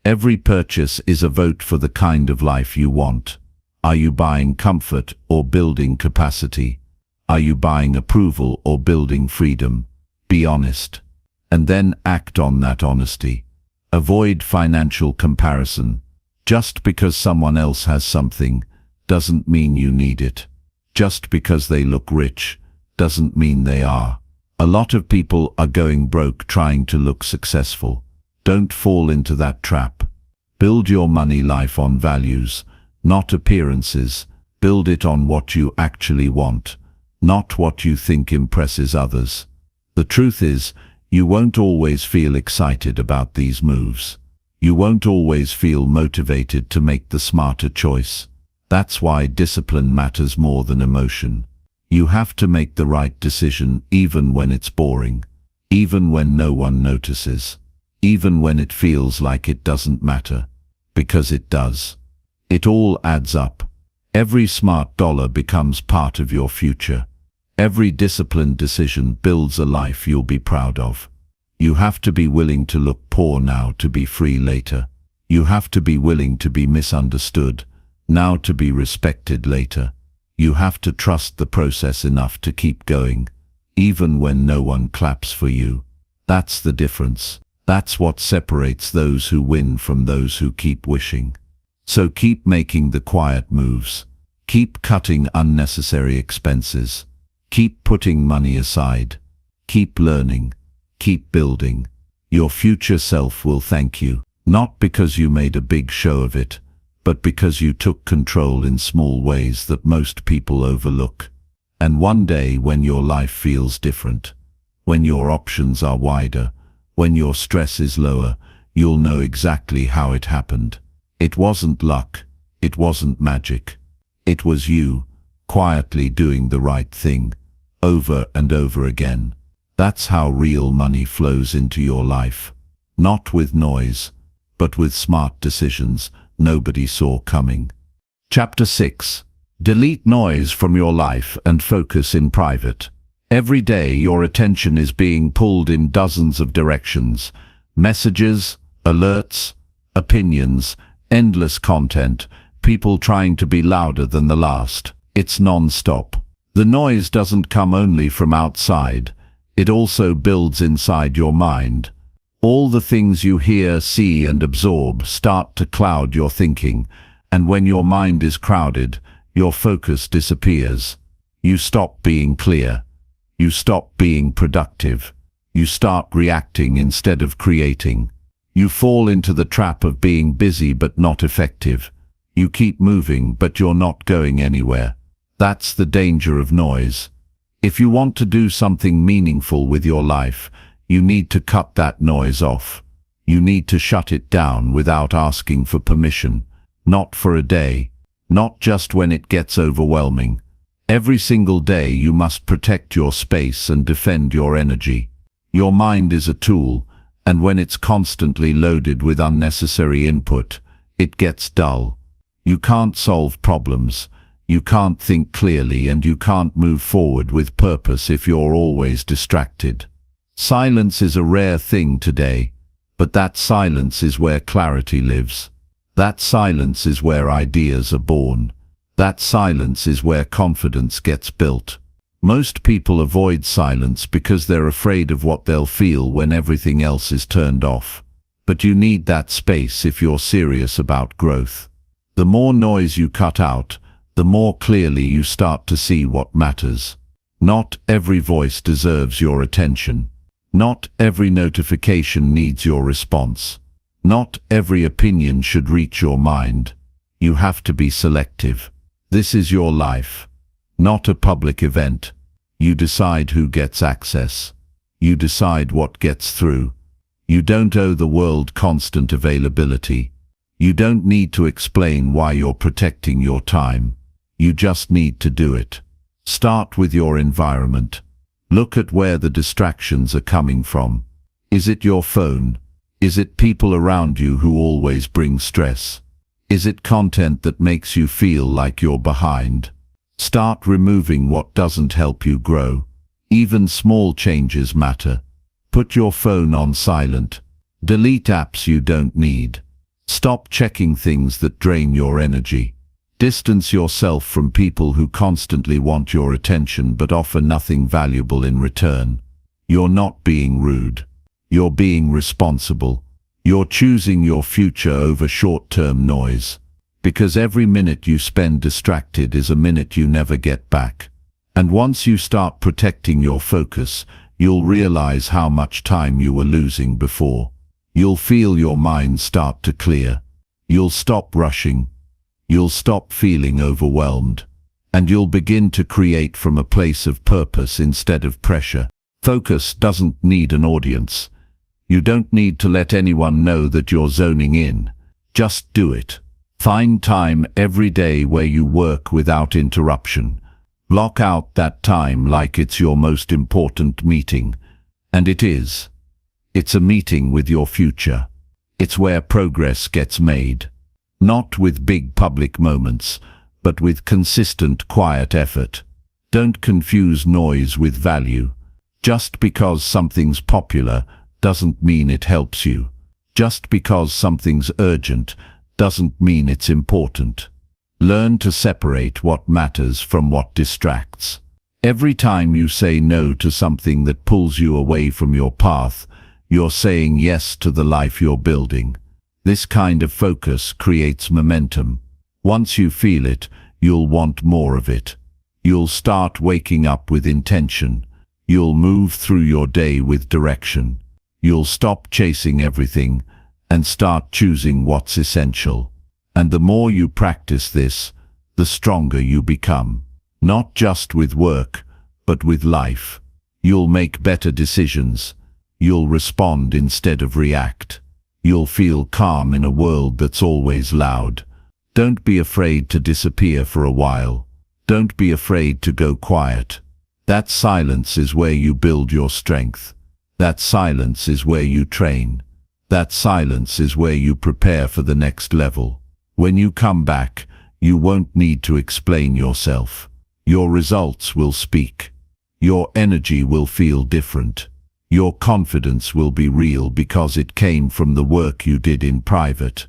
Every purchase is a vote for the kind of life you want. Are you buying comfort or building capacity? Are you buying approval or building freedom? Be honest. And then act on that honesty. Avoid financial comparison. Just because someone else has something doesn't mean you need it. Just because they look rich doesn't mean they are. A lot of people are going broke trying to look successful. Don't fall into that trap. Build your money life on values, not appearances. Build it on what you actually want, not what you think impresses others. The truth is, you won't always feel excited about these moves. You won't always feel motivated to make the smarter choice. That's why discipline matters more than emotion. You have to make the right decision even when it's boring, even when no one notices, even when it feels like it doesn't matter, because it does. It all adds up. Every smart dollar becomes part of your future. Every disciplined decision builds a life you'll be proud of. You have to be willing to look poor now to be free later. You have to be willing to be misunderstood now to be respected later. You have to trust the process enough to keep going, even when no one claps for you. That's the difference. That's what separates those who win from those who keep wishing. So keep making the quiet moves. Keep cutting unnecessary expenses. Keep putting money aside. Keep learning. Keep building. Your future self will thank you, not because you made a big show of it, but because you took control in small ways that most people overlook. And one day when your life feels different, when your options are wider, when your stress is lower, you'll know exactly how it happened. It wasn't luck. It wasn't magic. It was you, quietly doing the right thing, over and over again. That's how real money flows into your life. Not with noise, but with smart decisions nobody saw coming. Chapter 6. Delete noise from your life and focus in private. Every day your attention is being pulled in dozens of directions. Messages, alerts, opinions, endless content, people trying to be louder than the last. It's non-stop. The noise doesn't come only from outside. It also builds inside your mind. All the things you hear, see, and absorb start to cloud your thinking, and when your mind is crowded, your focus disappears. You stop being clear. You stop being productive. You start reacting instead of creating. You fall into the trap of being busy but not effective. You keep moving, but you're not going anywhere. That's the danger of noise. If you want to do something meaningful with your life, you need to cut that noise off. You need to shut it down without asking for permission. Not for a day. Not just when it gets overwhelming. Every single day you must protect your space and defend your energy. Your mind is a tool, and when it's constantly loaded with unnecessary input, it gets dull. You can't solve problems. You can't think clearly, and you can't move forward with purpose if you're always distracted. Silence is a rare thing today, but that silence is where clarity lives. That silence is where ideas are born. That silence is where confidence gets built. Most people avoid silence because they're afraid of what they'll feel when everything else is turned off. But you need that space if you're serious about growth. The more noise you cut out, the more clearly you start to see what matters. Not every voice deserves your attention. Not every notification needs your response. Not every opinion should reach your mind. You have to be selective. This is your life, not a public event. You decide who gets access. You decide what gets through. You don't owe the world constant availability. You don't need to explain why you're protecting your time. You just need to do it. Start with your environment. Look at where the distractions are coming from. Is it your phone? Is it people around you who always bring stress? Is it content that makes you feel like you're behind? Start removing what doesn't help you grow. Even small changes matter. Put your phone on silent. Delete apps you don't need. Stop checking things that drain your energy. Distance yourself from people who constantly want your attention but offer nothing valuable in return. You're not being rude. You're being responsible. You're choosing your future over short-term noise. Because every minute you spend distracted is a minute you never get back. And once you start protecting your focus, you'll realize how much time you were losing before. You'll feel your mind start to clear. You'll stop rushing. You'll stop feeling overwhelmed, and you'll begin to create from a place of purpose instead of pressure. Focus doesn't need an audience. You don't need to let anyone know that you're zoning in. Just do it. Find time every day where you work without interruption. Block out that time like it's your most important meeting. And it is. It's a meeting with your future. It's where progress gets made. Not with big public moments, but with consistent, quiet effort. Don't confuse noise with value. Just because something's popular doesn't mean it helps you. Just because something's urgent doesn't mean it's important. Learn to separate what matters from what distracts. Every time you say no to something that pulls you away from your path, you're saying yes to the life you're building. This kind of focus creates momentum. Once you feel it, you'll want more of it. You'll start waking up with intention. You'll move through your day with direction. You'll stop chasing everything and start choosing what's essential. And the more you practice this, the stronger you become. Not just with work, but with life. You'll make better decisions. You'll respond instead of react. You'll feel calm in a world that's always loud. Don't be afraid to disappear for a while. Don't be afraid to go quiet. That silence is where you build your strength. That silence is where you train. That silence is where you prepare for the next level. When you come back, you won't need to explain yourself. Your results will speak. Your energy will feel different. Your confidence will be real because it came from the work you did in private.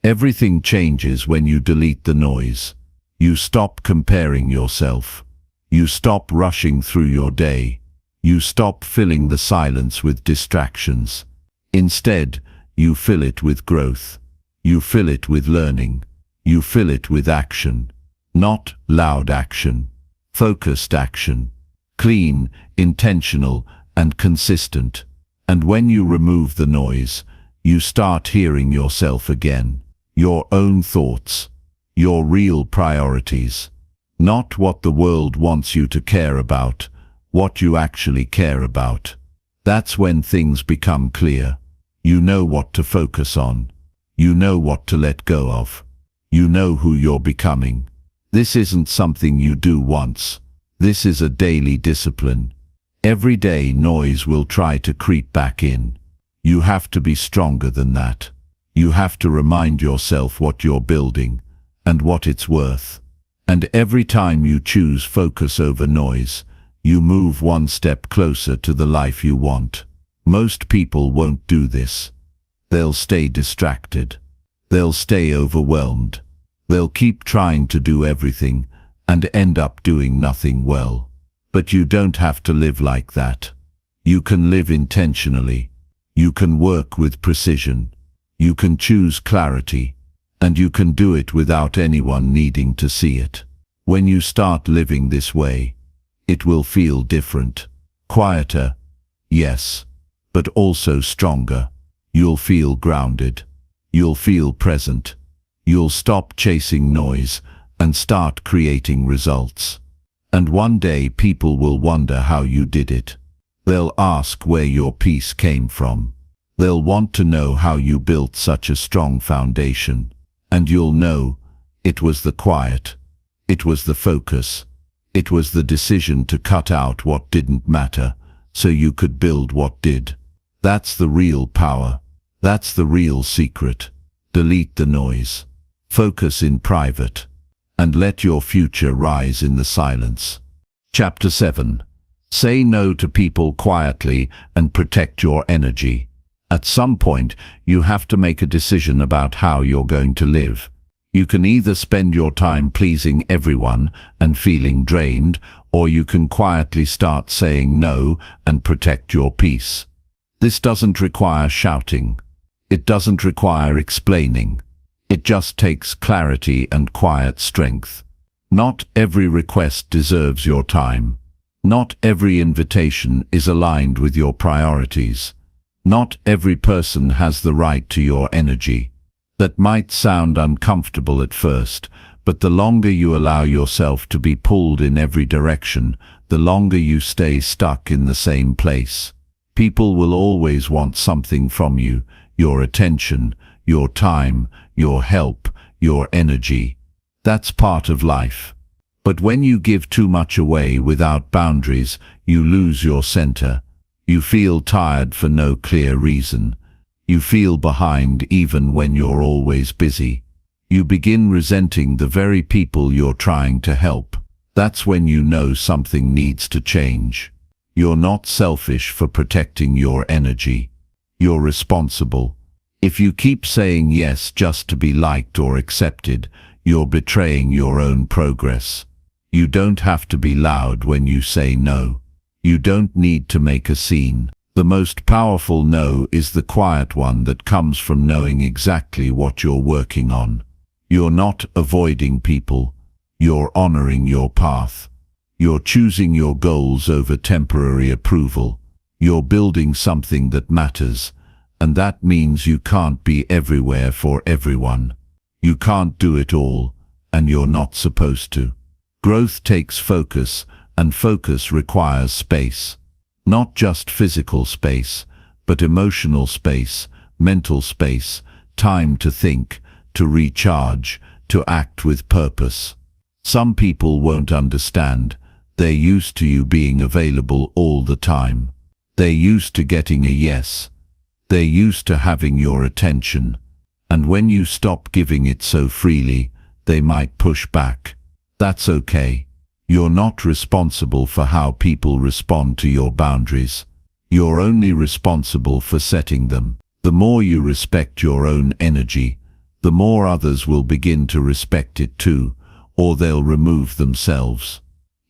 Everything changes when you delete the noise. You stop comparing yourself. You stop rushing through your day. You stop filling the silence with distractions. Instead, you fill it with growth. You fill it with learning. You fill it with action. Not loud action. Focused action. Clean, intentional, and consistent. And when you remove the noise, you start hearing yourself again. Your own thoughts. Your real priorities. Not what the world wants you to care about, what you actually care about. That's when things become clear. You know what to focus on. You know what to let go of. You know who you're becoming. This isn't something you do once. This is a daily discipline. Every day noise will try to creep back in. You have to be stronger than that. You have to remind yourself what you're building and what it's worth. And every time you choose focus over noise, you move one step closer to the life you want. Most people won't do this. They'll stay distracted. They'll stay overwhelmed. They'll keep trying to do everything and end up doing nothing well. But you don't have to live like that. You can live intentionally. You can work with precision. You can choose clarity. And you can do it without anyone needing to see it. When you start living this way, it will feel different. Quieter, yes, but also stronger. You'll feel grounded. You'll feel present. You'll stop chasing noise and start creating results. And one day people will wonder how you did it. They'll ask where your peace came from. They'll want to know how you built such a strong foundation. And you'll know, it was the quiet. It was the focus. It was the decision to cut out what didn't matter, so you could build what did. That's the real power. That's the real secret. Delete the noise. Focus in private. And let your future rise in the silence. Chapter 7. Say no to people quietly and protect your energy. At some point, you have to make a decision about how you're going to live. You can either spend your time pleasing everyone and feeling drained, or you can quietly start saying no and protect your peace. This doesn't require shouting. It doesn't require explaining. It just takes clarity and quiet strength. Not every request deserves your time. Not every invitation is aligned with your priorities. Not every person has the right to your energy. That might sound uncomfortable at first, but the longer you allow yourself to be pulled in every direction, the longer you stay stuck in the same place. People will always want something from you, your attention, your time, your help, your energy. That's part of life. But when you give too much away without boundaries, you lose your center. You feel tired for no clear reason. You feel behind even when you're always busy. You begin resenting the very people you're trying to help. That's when you know something needs to change. You're not selfish for protecting your energy. You're responsible. If you keep saying yes just to be liked or accepted, you're betraying your own progress. You don't have to be loud when you say no. You don't need to make a scene. The most powerful no is the quiet one that comes from knowing exactly what you're working on. You're not avoiding people. You're honoring your path. You're choosing your goals over temporary approval. You're building something that matters, and that means you can't be everywhere for everyone. You can't do it all, and you're not supposed to. Growth takes focus, and focus requires space. Not just physical space, but emotional space, mental space, time to think, to recharge, to act with purpose. Some people won't understand. They're used to you being available all the time. They're used to getting a yes. They're used to having your attention. And when you stop giving it so freely, they might push back. That's okay. You're not responsible for how people respond to your boundaries. You're only responsible for setting them. The more you respect your own energy, the more others will begin to respect it too, or they'll remove themselves.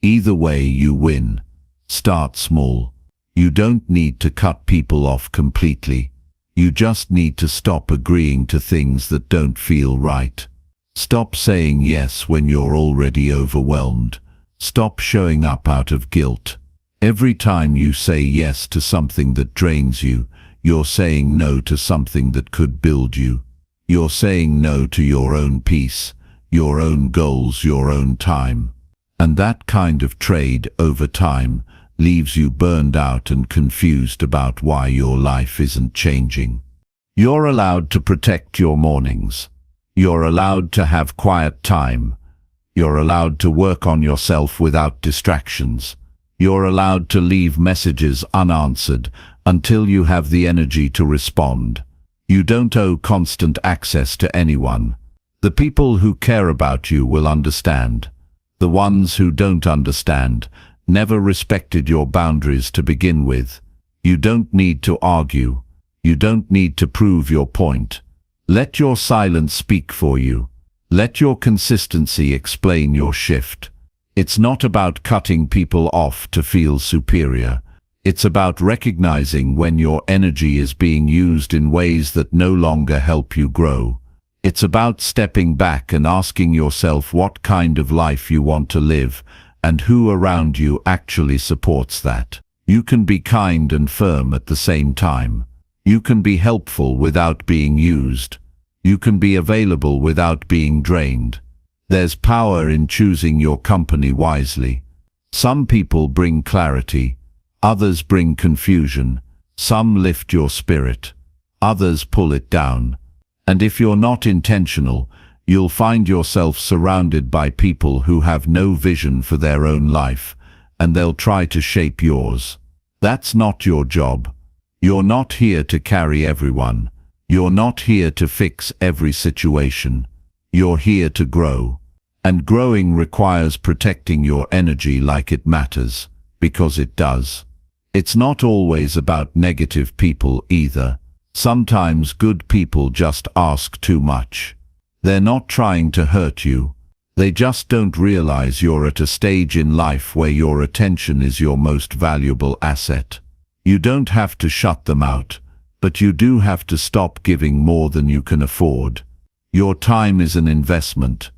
Either way, you win. Start small. You don't need to cut people off completely. You just need to stop agreeing to things that don't feel right. Stop saying yes when you're already overwhelmed. Stop showing up out of guilt. Every time you say yes to something that drains you, you're saying no to something that could build you. You're saying no to your own peace, your own goals, your own time. And that kind of trade over time leaves you burned out and confused about why your life isn't changing. You're allowed to protect your mornings. You're allowed to have quiet time. You're allowed to work on yourself without distractions. You're allowed to leave messages unanswered until you have the energy to respond. You don't owe constant access to anyone. The people who care about you will understand. The ones who don't understand never respected your boundaries to begin with. You don't need to argue. You don't need to prove your point. Let your silence speak for you. Let your consistency explain your shift. It's not about cutting people off to feel superior. It's about recognizing when your energy is being used in ways that no longer help you grow. It's about stepping back and asking yourself what kind of life you want to live and who around you actually supports that. You can be kind and firm at the same time. You can be helpful without being used. You can be available without being drained. There's power in choosing your company wisely. Some people bring clarity. Others bring confusion. Some lift your spirit. Others pull it down. And if you're not intentional, you'll find yourself surrounded by people who have no vision for their own life, and they'll try to shape yours. That's not your job. You're not here to carry everyone. You're not here to fix every situation. You're here to grow. And growing requires protecting your energy like it matters, because it does. It's not always about negative people either. Sometimes good people just ask too much. They're not trying to hurt you. They just don't realize you're at a stage in life where your attention is your most valuable asset. You don't have to shut them out, but you do have to stop giving more than you can afford. Your time is an investment.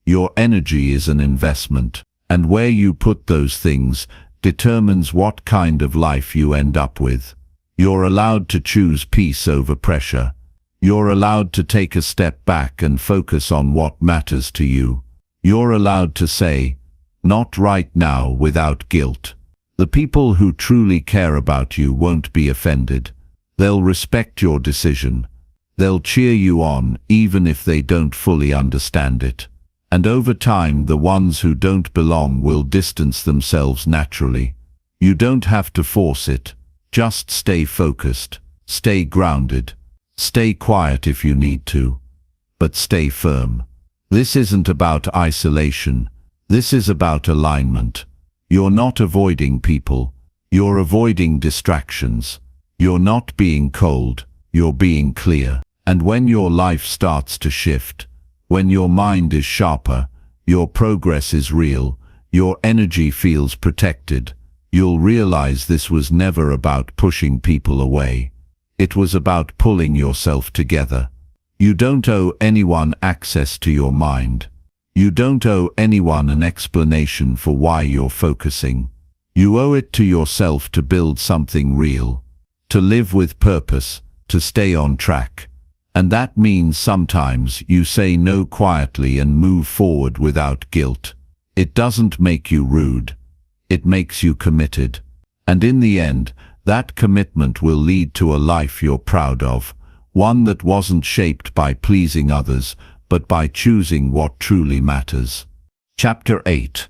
Your energy is an investment. And where you put those things determines what kind of life you end up with. You're allowed to choose peace over pressure. You're allowed to take a step back and focus on what matters to you. You're allowed to say, "Not right now," without guilt. The people who truly care about you won't be offended. They'll respect your decision. They'll cheer you on even if they don't fully understand it. And over time, the ones who don't belong will distance themselves naturally. You don't have to force it. Just stay focused, stay grounded, stay quiet if you need to, but stay firm. This isn't about isolation. This is about alignment. You're not avoiding people. You're avoiding distractions. You're not being cold. You're being clear. And when your life starts to shift, when your mind is sharper, your progress is real, your energy feels protected, you'll realize this was never about pushing people away. It was about pulling yourself together. You don't owe anyone access to your mind. You don't owe anyone an explanation for why you're focusing. You owe it to yourself to build something real, to live with purpose, to stay on track. And that means sometimes you say no quietly and move forward without guilt. It doesn't make you rude. It makes you committed. And in the end, that commitment will lead to a life you're proud of, one that wasn't shaped by pleasing others, but by choosing what truly matters. Chapter 8.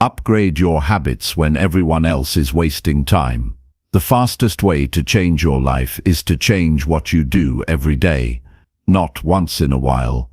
Upgrade your habits when everyone else is wasting time. The fastest way to change your life is to change what you do every day, not once in a while,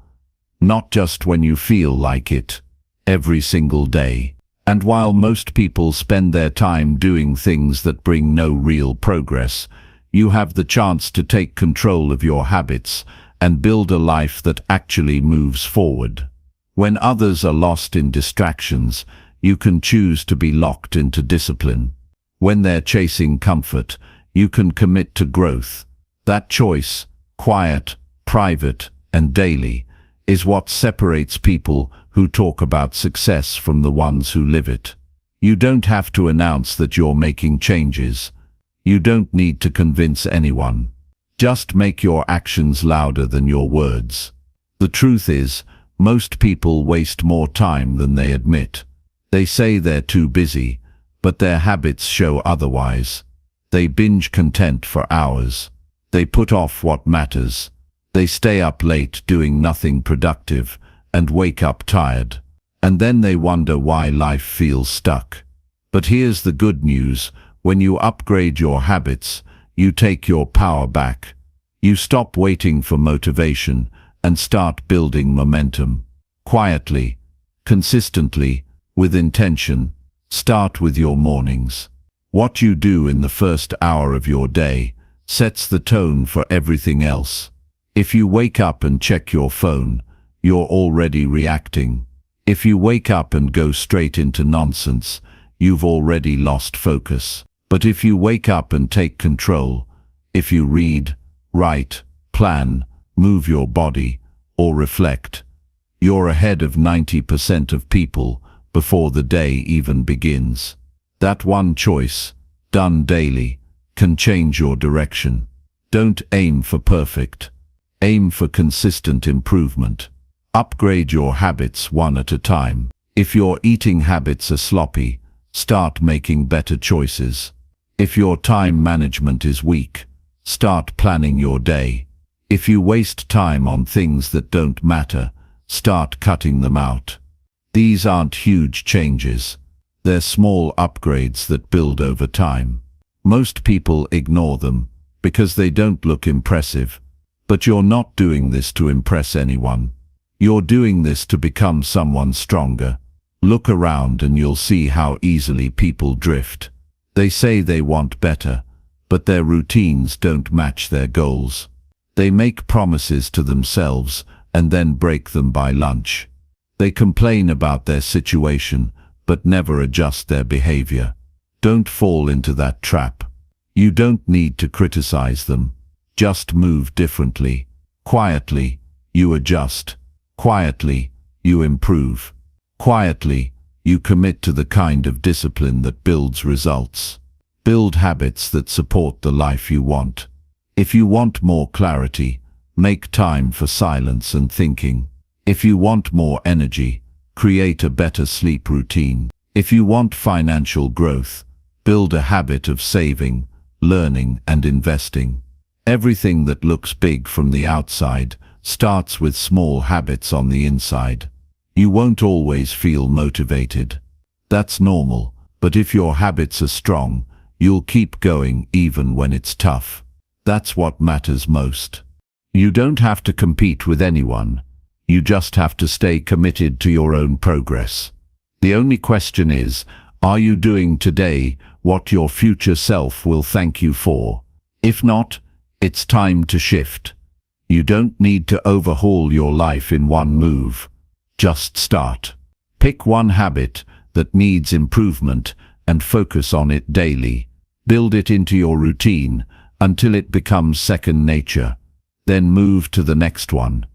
not just when you feel like it, every single day. And while most people spend their time doing things that bring no real progress, you have the chance to take control of your habits and build a life that actually moves forward. When others are lost in distractions, you can choose to be locked into discipline. When they're chasing comfort, you can commit to growth. That choice, quiet, private, and daily, is what separates people who talk about success from the ones who live it. You don't have to announce that you're making changes. You don't need to convince anyone. Just make your actions louder than your words. The truth is, most people waste more time than they admit. They say they're too busy, but their habits show otherwise. They binge content for hours. They put off what matters. They stay up late doing nothing productive and wake up tired. And then they wonder why life feels stuck. But here's the good news. When you upgrade your habits, you take your power back. You stop waiting for motivation and start building momentum. Quietly, consistently, with intention. Start with your mornings. What you do in the first hour of your day sets the tone for everything else. If you wake up and check your phone, you're already reacting. If you wake up and go straight into nonsense, you've already lost focus. But if you wake up and take control, if you read, write, plan, move your body, or reflect, you're ahead of 90% of people before the day even begins. That one choice, done daily, can change your direction. Don't aim for perfect. Aim for consistent improvement. Upgrade your habits one at a time. If your eating habits are sloppy, start making better choices. If your time management is weak, start planning your day. If you waste time on things that don't matter, start cutting them out. These aren't huge changes. They're small upgrades that build over time. Most people ignore them because they don't look impressive. But you're not doing this to impress anyone. You're doing this to become someone stronger. Look around and you'll see how easily people drift. They say they want better, but their routines don't match their goals. They make promises to themselves and then break them by lunch. They complain about their situation, but never adjust their behavior. Don't fall into that trap. You don't need to criticize them. Just move differently. Quietly, you adjust. Quietly, you improve. Quietly, you commit to the kind of discipline that builds results. Build habits that support the life you want. If you want more clarity, make time for silence and thinking. If you want more energy, create a better sleep routine. If you want financial growth, build a habit of saving, learning, and investing. Everything that looks big from the outside starts with small habits on the inside. You won't always feel motivated. That's normal, but if your habits are strong, you'll keep going even when it's tough. That's what matters most. You don't have to compete with anyone. You just have to stay committed to your own progress. The only question is, are you doing today what your future self will thank you for? If not, it's time to shift. You don't need to overhaul your life in one move. Just start. Pick one habit that needs improvement and focus on it daily. Build it into your routine until it becomes second nature. Then move to the next one.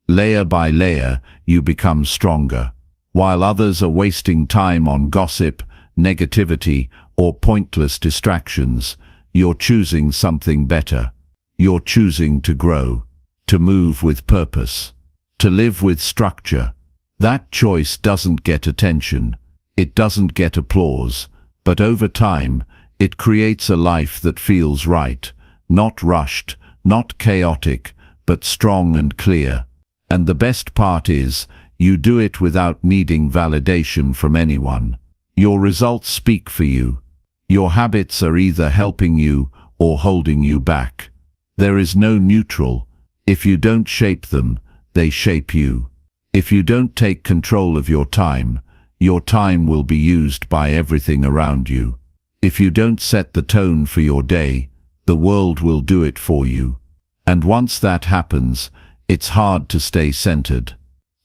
Layer by layer, you become stronger. While others are wasting time on gossip, negativity, or pointless distractions, you're choosing something better. You're choosing to grow, to move with purpose, to live with structure. That choice doesn't get attention, it doesn't get applause, but over time, it creates a life that feels right, not rushed, not chaotic, but strong and clear. And the best part is, you do it without needing validation from anyone. Your results speak for you. Your habits are either helping you or holding you back. There is no neutral. If you don't shape them, they shape you. If you don't take control of your time will be used by everything around you. If you don't set the tone for your day, the world will do it for you. And once that happens, it's hard to stay centered.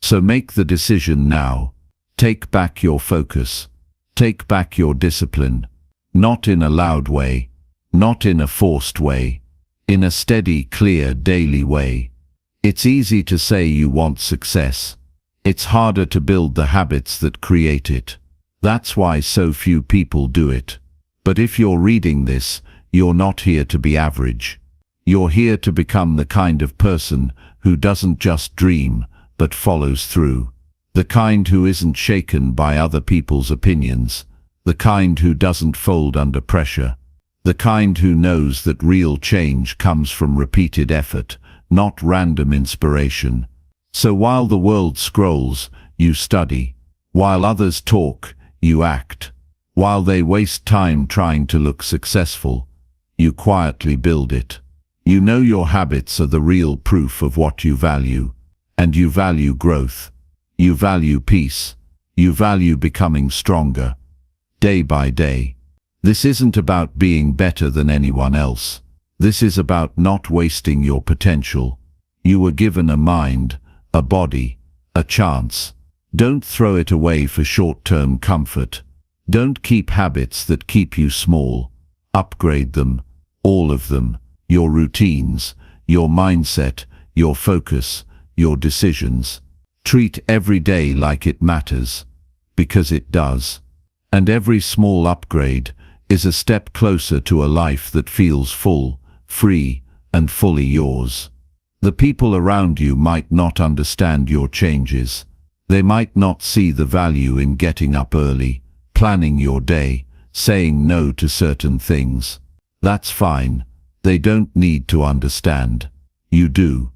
So make the decision now. Take back your focus. Take back your discipline. Not in a loud way, not in a forced way, in a steady, clear, daily way. It's easy to say you want success. It's harder to build the habits that create it. That's why so few people do it. But if you're reading this, you're not here to be average. You're here to become the kind of person who doesn't just dream, but follows through. The kind who isn't shaken by other people's opinions. The kind who doesn't fold under pressure. The kind who knows that real change comes from repeated effort, not random inspiration. So while the world scrolls, you study. While others talk, you act. While they waste time trying to look successful, you quietly build it. You know your habits are the real proof of what you value. And you value growth. You value peace. You value becoming stronger. Day by day. This isn't about being better than anyone else. This is about not wasting your potential. You were given a mind, a body, a chance. Don't throw it away for short-term comfort. Don't keep habits that keep you small. Upgrade them, all of them. Your routines, your mindset, your focus, your decisions. Treat every day like it matters, because it does. And every small upgrade is a step closer to a life that feels full, free, and fully yours. The people around you might not understand your changes. They might not see the value in getting up early, planning your day, saying no to certain things. That's fine. They don't need to understand. You do.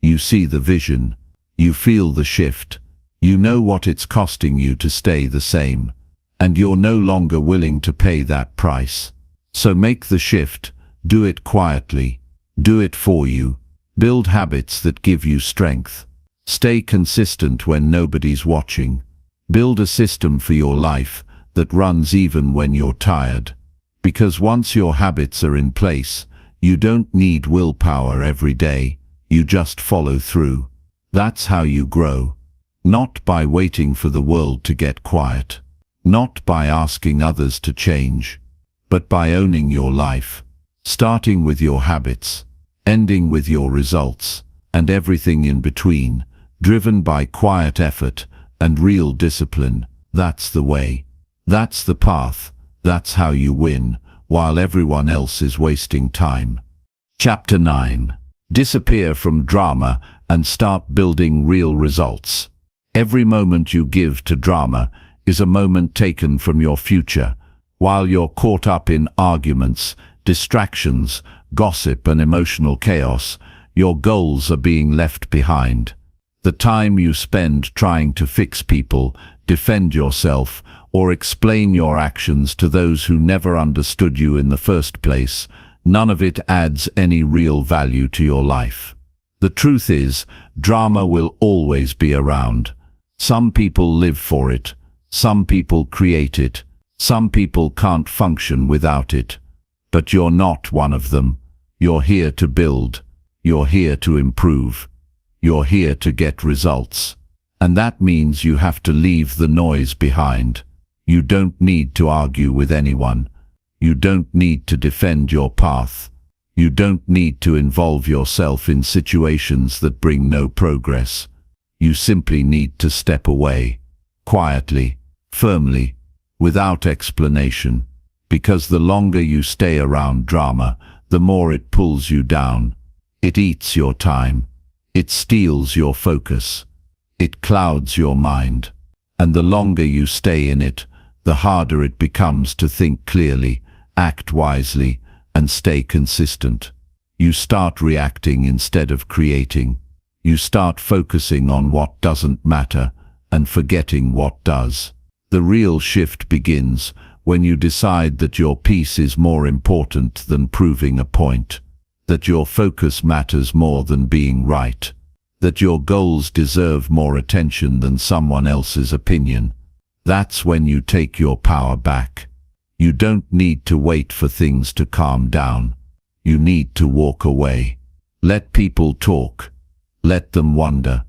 You see the vision. You feel the shift. You know what it's costing you to stay the same. And you're no longer willing to pay that price. So make the shift. Do it quietly. Do it for you. Build habits that give you strength. Stay consistent when nobody's watching. Build a system for your life that runs even when you're tired. Because once your habits are in place, you don't need willpower every day. You just follow through. That's how you grow. Not by waiting for the world to get quiet. Not by asking others to change. But by owning your life. Starting with your habits. Ending with your results. And everything in between. Driven by quiet effort and real discipline. That's the way. That's the path. That's how you win, while everyone else is wasting time. Chapter 9. Disappear from drama and start building real results. Every moment you give to drama is a moment taken from your future. While you're caught up in arguments, distractions, gossip and emotional chaos, your goals are being left behind. The time you spend trying to fix people, defend yourself, or explain your actions to those who never understood you in the first place, none of it adds any real value to your life. The truth is, drama will always be around. Some people live for it. Some people create it. Some people can't function without it. But you're not one of them. You're here to build. You're here to improve. You're here to get results. And that means you have to leave the noise behind. You don't need to argue with anyone. You don't need to defend your path. You don't need to involve yourself in situations that bring no progress. You simply need to step away, quietly, firmly, without explanation, because the longer you stay around drama, the more it pulls you down. It eats your time. It steals your focus. It clouds your mind. And the longer you stay in it, the harder it becomes to think clearly, act wisely, and stay consistent. You start reacting instead of creating. You start focusing on what doesn't matter and forgetting what does. The real shift begins when you decide that your peace is more important than proving a point, that your focus matters more than being right, that your goals deserve more attention than someone else's opinion. That's when you take your power back. You don't need to wait for things to calm down. You need to walk away. Let people talk. Let them wonder.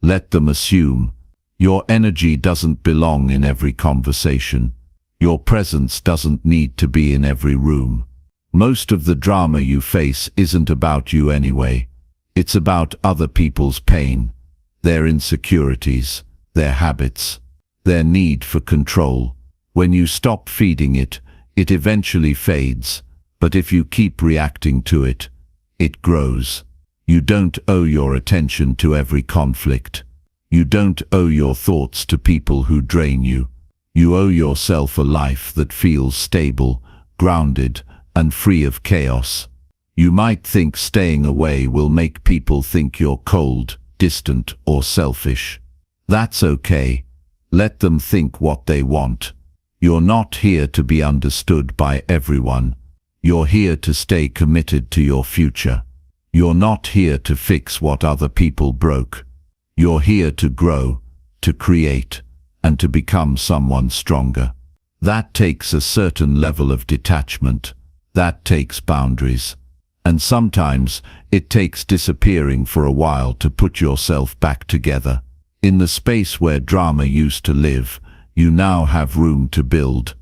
Let them assume. Your energy doesn't belong in every conversation. Your presence doesn't need to be in every room. Most of the drama you face isn't about you anyway. It's about other people's pain, their insecurities, their habits, their need for control. When you stop feeding it, it eventually fades. But if you keep reacting to it, it grows. You don't owe your attention to every conflict. You don't owe your thoughts to people who drain you. You owe yourself a life that feels stable, grounded, and free of chaos. You might think staying away will make people think you're cold, distant, or selfish. That's okay. Let them think what they want. You're not here to be understood by everyone. You're here to stay committed to your future. You're not here to fix what other people broke. You're here to grow, to create, and to become someone stronger. That takes a certain level of detachment. That takes boundaries. And sometimes it takes disappearing for a while to put yourself back together. In the space where drama used to live, you now have room to build.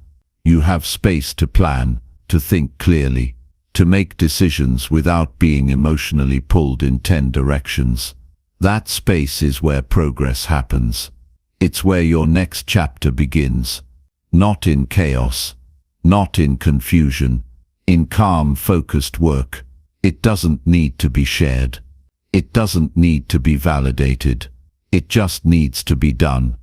You have space to plan, to think clearly, to make decisions without being emotionally pulled in 10 directions. That space is where progress happens. It's where your next chapter begins. Not in chaos, not in confusion, in calm, focused work. It doesn't need to be shared. It doesn't need to be validated. It just needs to be done.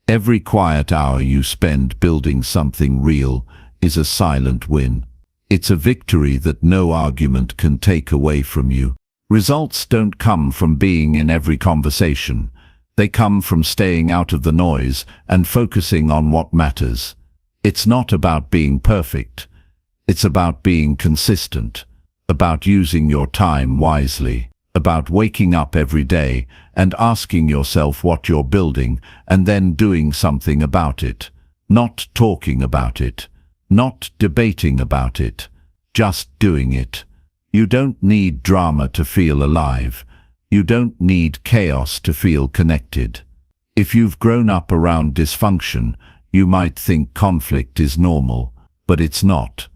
Every quiet hour you spend building something real is a silent win. It's a victory that no argument can take away from you. Results don't come from being in every conversation. They come from staying out of the noise and focusing on what matters. It's not about being perfect. It's about being consistent, about using your time wisely, about waking up every day and asking yourself what you're building and then doing something about it. Not talking about it, not debating about it, just doing it. You don't need drama to feel alive. You don't need chaos to feel connected. If you've grown up around dysfunction, you might think conflict is normal, but it's not.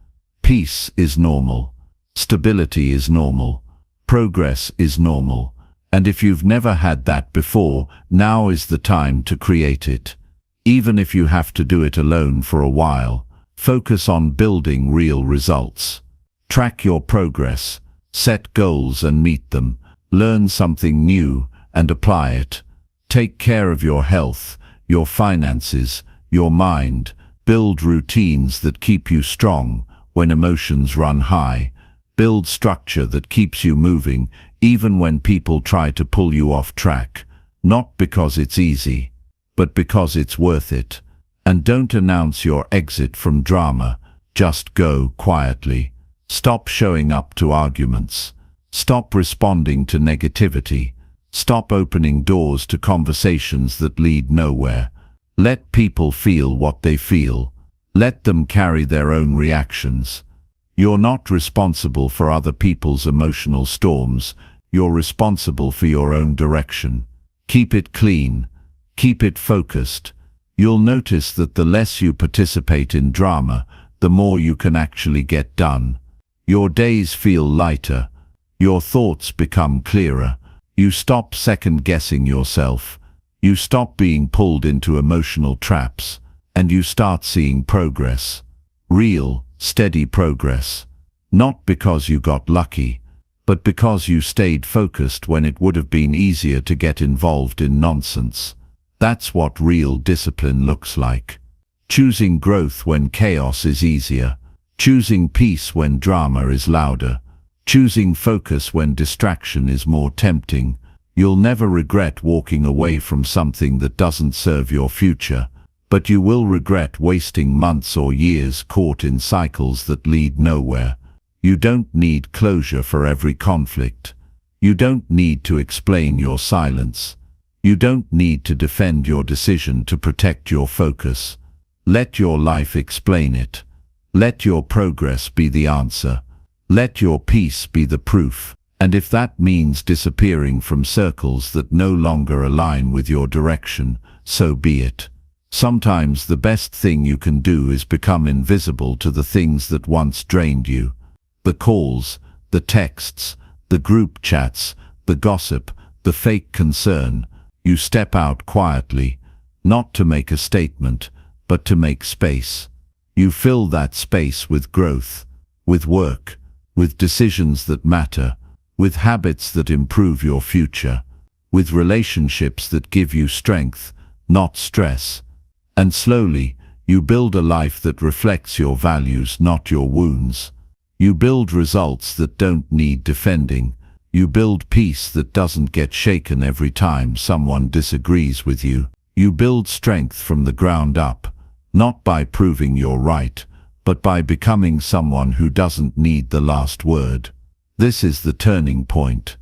Peace is normal. Stability is normal. Progress is normal. And if you've never had that before, now is the time to create it. Even if you have to do it alone for a while, focus on building real results. Track your progress, set goals and meet them, learn something new and apply it. Take care of your health, your finances, your mind. Build routines that keep you strong when emotions run high. Build structure that keeps you moving even when people try to pull you off track, not because it's easy, but because it's worth it. And don't announce your exit from drama, just go quietly. Stop showing up to arguments. Stop responding to negativity. Stop opening doors to conversations that lead nowhere. Let people feel what they feel. Let them carry their own reactions. You're not responsible for other people's emotional storms. You're responsible for your own direction. Keep it clean. Keep it focused. You'll notice that the less you participate in drama, the more you can actually get done. Your days feel lighter. Your thoughts become clearer. You stop second-guessing yourself. You stop being pulled into emotional traps, and you start seeing progress. Real, steady progress. Not because you got lucky, but because you stayed focused when it would have been easier to get involved in nonsense. That's what real discipline looks like. Choosing growth when chaos is easier. Choosing peace when drama is louder. Choosing focus when distraction is more tempting. You'll never regret walking away from something that doesn't serve your future, but you will regret wasting months or years caught in cycles that lead nowhere. You don't need closure for every conflict. You don't need to explain your silence. You don't need to defend your decision to protect your focus. Let your life explain it. Let your progress be the answer. Let your peace be the proof. And if that means disappearing from circles that no longer align with your direction, so be it. Sometimes the best thing you can do is become invisible to the things that once drained you. The calls, the texts, the group chats, the gossip, the fake concern. You step out quietly, not to make a statement, but to make space. You fill that space with growth, with work, with decisions that matter, with habits that improve your future, with relationships that give you strength, not stress. And slowly, you build a life that reflects your values, not your wounds. You build results that don't need defending. You build peace that doesn't get shaken every time someone disagrees with you. You build strength from the ground up, not by proving you're right, but by becoming someone who doesn't need the last word. This is the turning point.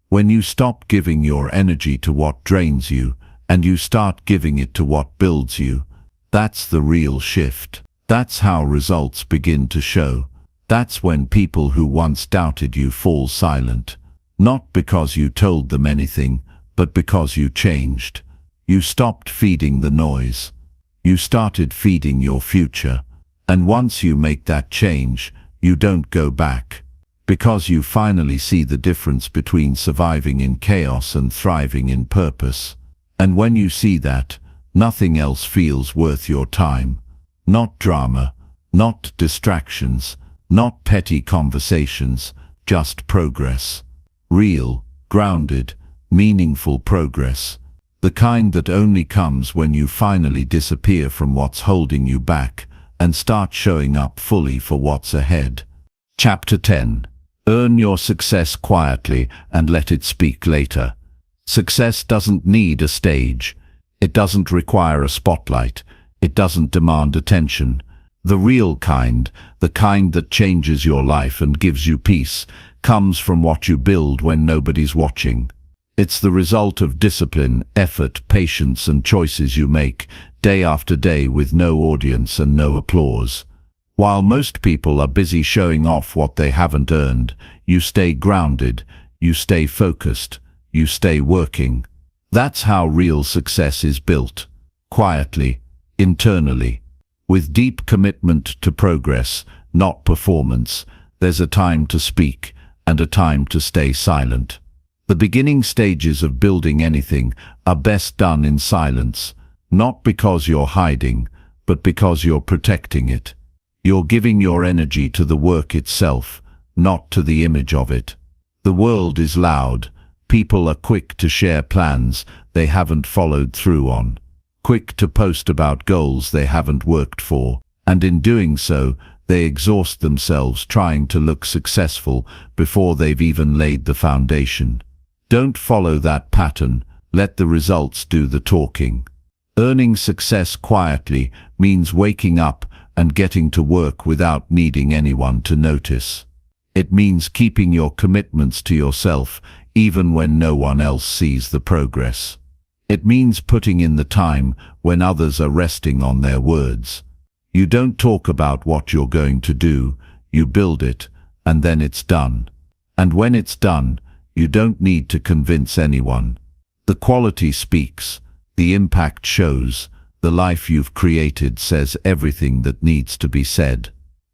When you stop giving your energy to what drains you, and you start giving it to what builds you, that's the real shift. That's how results begin to show. That's when people who once doubted you fall silent. Not because you told them anything, but because you changed. You stopped feeding the noise. You started feeding your future. And once you make that change, you don't go back. Because you finally see the difference between surviving in chaos and thriving in purpose. And when you see that, nothing else feels worth your time. Not drama, not distractions, not petty conversations, just progress. Real, grounded, meaningful progress. The kind that only comes when you finally disappear from what's holding you back and start showing up fully for what's ahead. Chapter 10. Earn your success quietly and let it speak later. Success doesn't need a stage. It doesn't require a spotlight. It doesn't demand attention. The real kind, the kind that changes your life and gives you peace, comes from what you build when nobody's watching. It's the result of discipline, effort, patience, and choices you make, day after day with no audience and no applause. While most people are busy showing off what they haven't earned, you stay grounded, you stay focused, you stay working. That's how real success is built. Quietly, internally. With deep commitment to progress, not performance. There's a time to speak and a time to stay silent. The beginning stages of building anything are best done in silence, not because you're hiding, but because you're protecting it. You're giving your energy to the work itself, not to the image of it. The world is loud. People are quick to share plans they haven't followed through on, quick to post about goals they haven't worked for, and in doing so, they exhaust themselves trying to look successful before they've even laid the foundation. Don't follow that pattern. Let the results do the talking. Earning success quietly means waking up and getting to work without needing anyone to notice. It means keeping your commitments to yourself even when no one else sees the progress. It means putting in the time when others are resting on their words. You don't talk about what you're going to do, you build it, and then it's done. And when it's done, you don't need to convince anyone. The quality speaks, the impact shows, the life you've created says everything that needs to be said.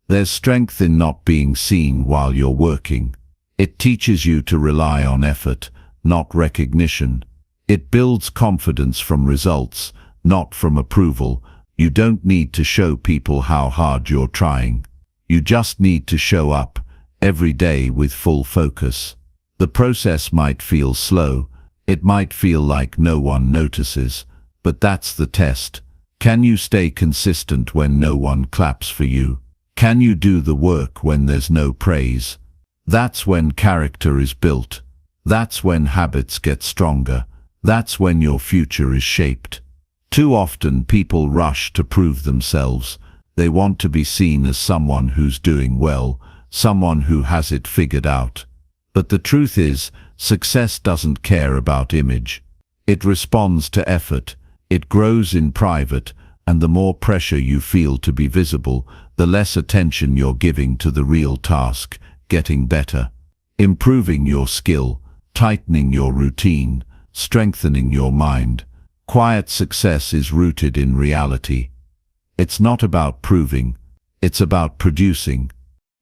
There's strength in not being seen while you're working. It teaches you to rely on effort, not recognition. It builds confidence from results, not from approval. You don't need to show people how hard you're trying. You just need to show up, every day with full focus. The process might feel slow. It might feel like no one notices. But that's the test. Can you stay consistent when no one claps for you? Can you do the work when there's no praise? That's when character is built. That's when habits get stronger. That's when your future is shaped. Too often people rush to prove themselves. They want to be seen as someone who's doing well, someone who has it figured out. But the truth is, success doesn't care about image. It responds to effort. It grows in private, and the more pressure you feel to be visible, the less attention you're giving to the real task, getting better, improving your skill, tightening your routine, strengthening your mind. Quiet success is rooted in reality. It's not about proving, it's about producing.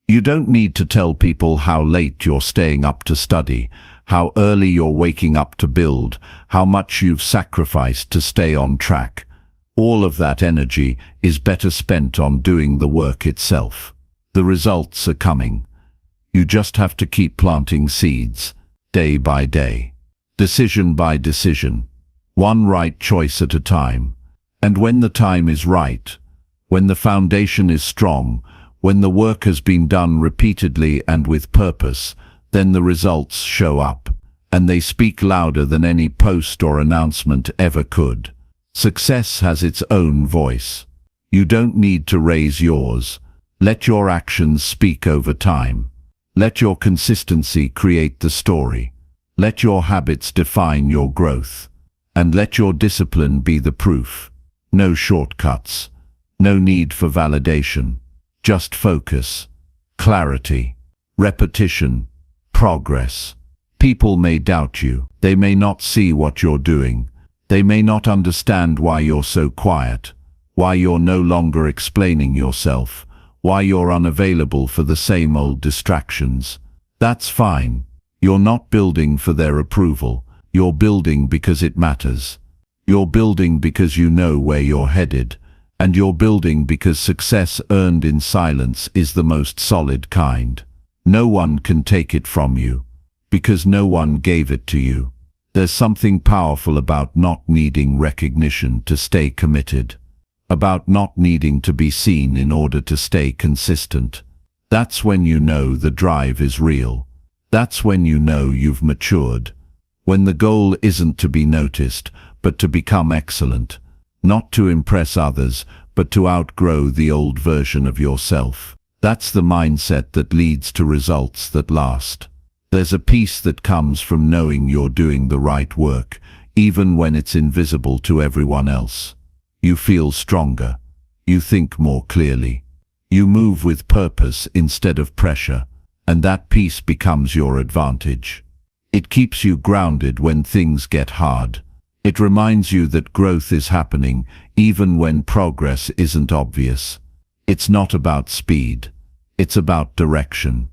You don't need to tell people how late you're staying up to study, how early you're waking up to build, how much you've sacrificed to stay on track. All of that energy is better spent on doing the work itself. The results are coming. You just have to keep planting seeds, day by day, decision by decision, one right choice at a time. And when the time is right, when the foundation is strong, when the work has been done repeatedly and with purpose, then the results show up, and they speak louder than any post or announcement ever could. Success has its own voice. You don't need to raise yours. Let your actions speak over time. Let your consistency create the story. Let your habits define your growth. And let your discipline be the proof. No shortcuts. No need for validation. Just focus, clarity, repetition, progress. People may doubt you. They may not see what you're doing. They may not understand why you're so quiet, why you're no longer explaining yourself, why you're unavailable for the same old distractions. That's fine. You're not building for their approval. You're building because it matters. You're building because you know where you're headed. And you're building because success earned in silence is the most solid kind. No one can take it from you, because no one gave it to you. There's something powerful about not needing recognition to stay committed, about not needing to be seen in order to stay consistent. That's when you know the drive is real. That's when you know you've matured. When the goal isn't to be noticed, but to become excellent. Not to impress others, but to outgrow the old version of yourself. That's the mindset that leads to results that last. There's a peace that comes from knowing you're doing the right work, even when it's invisible to everyone else. You feel stronger. You think more clearly. You move with purpose instead of pressure, and that peace becomes your advantage. It keeps you grounded when things get hard. It reminds you that growth is happening, even when progress isn't obvious. It's not about speed. It's about direction.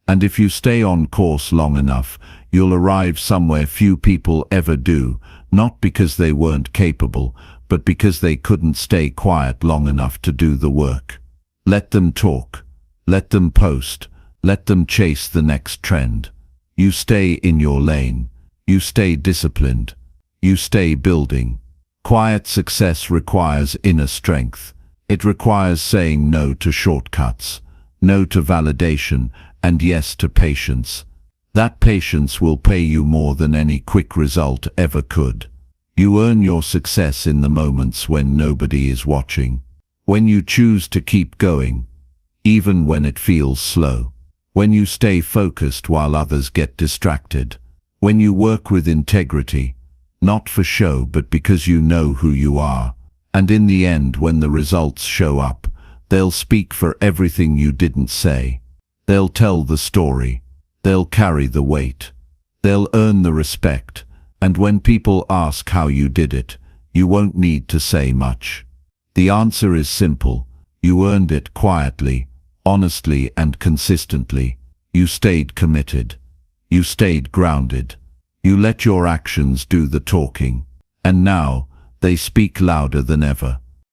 And if you stay on course long enough, you'll arrive somewhere few people ever do, not because they weren't capable, but because they couldn't stay quiet long enough to do the work. Let them talk. Let them post. Let them chase the next trend. You stay in your lane. You stay disciplined. You stay building. Quiet success requires inner strength. It requires saying no to shortcuts, no to validation, and yes to patience. That patience will pay you more than any quick result ever could. You earn your success in the moments when nobody is watching. When you choose to keep going, even when it feels slow. When you stay focused while others get distracted. When you work with integrity, not for show but because you know who you are. And in the end, when the results show up, they'll speak for everything you didn't say. They'll tell the story. They'll carry the weight. They'll earn the respect. And when people ask how you did it, you won't need to say much. The answer is simple. You earned it quietly, honestly and consistently. You stayed committed. You stayed grounded. You let your actions do the talking. And now, they speak louder than ever.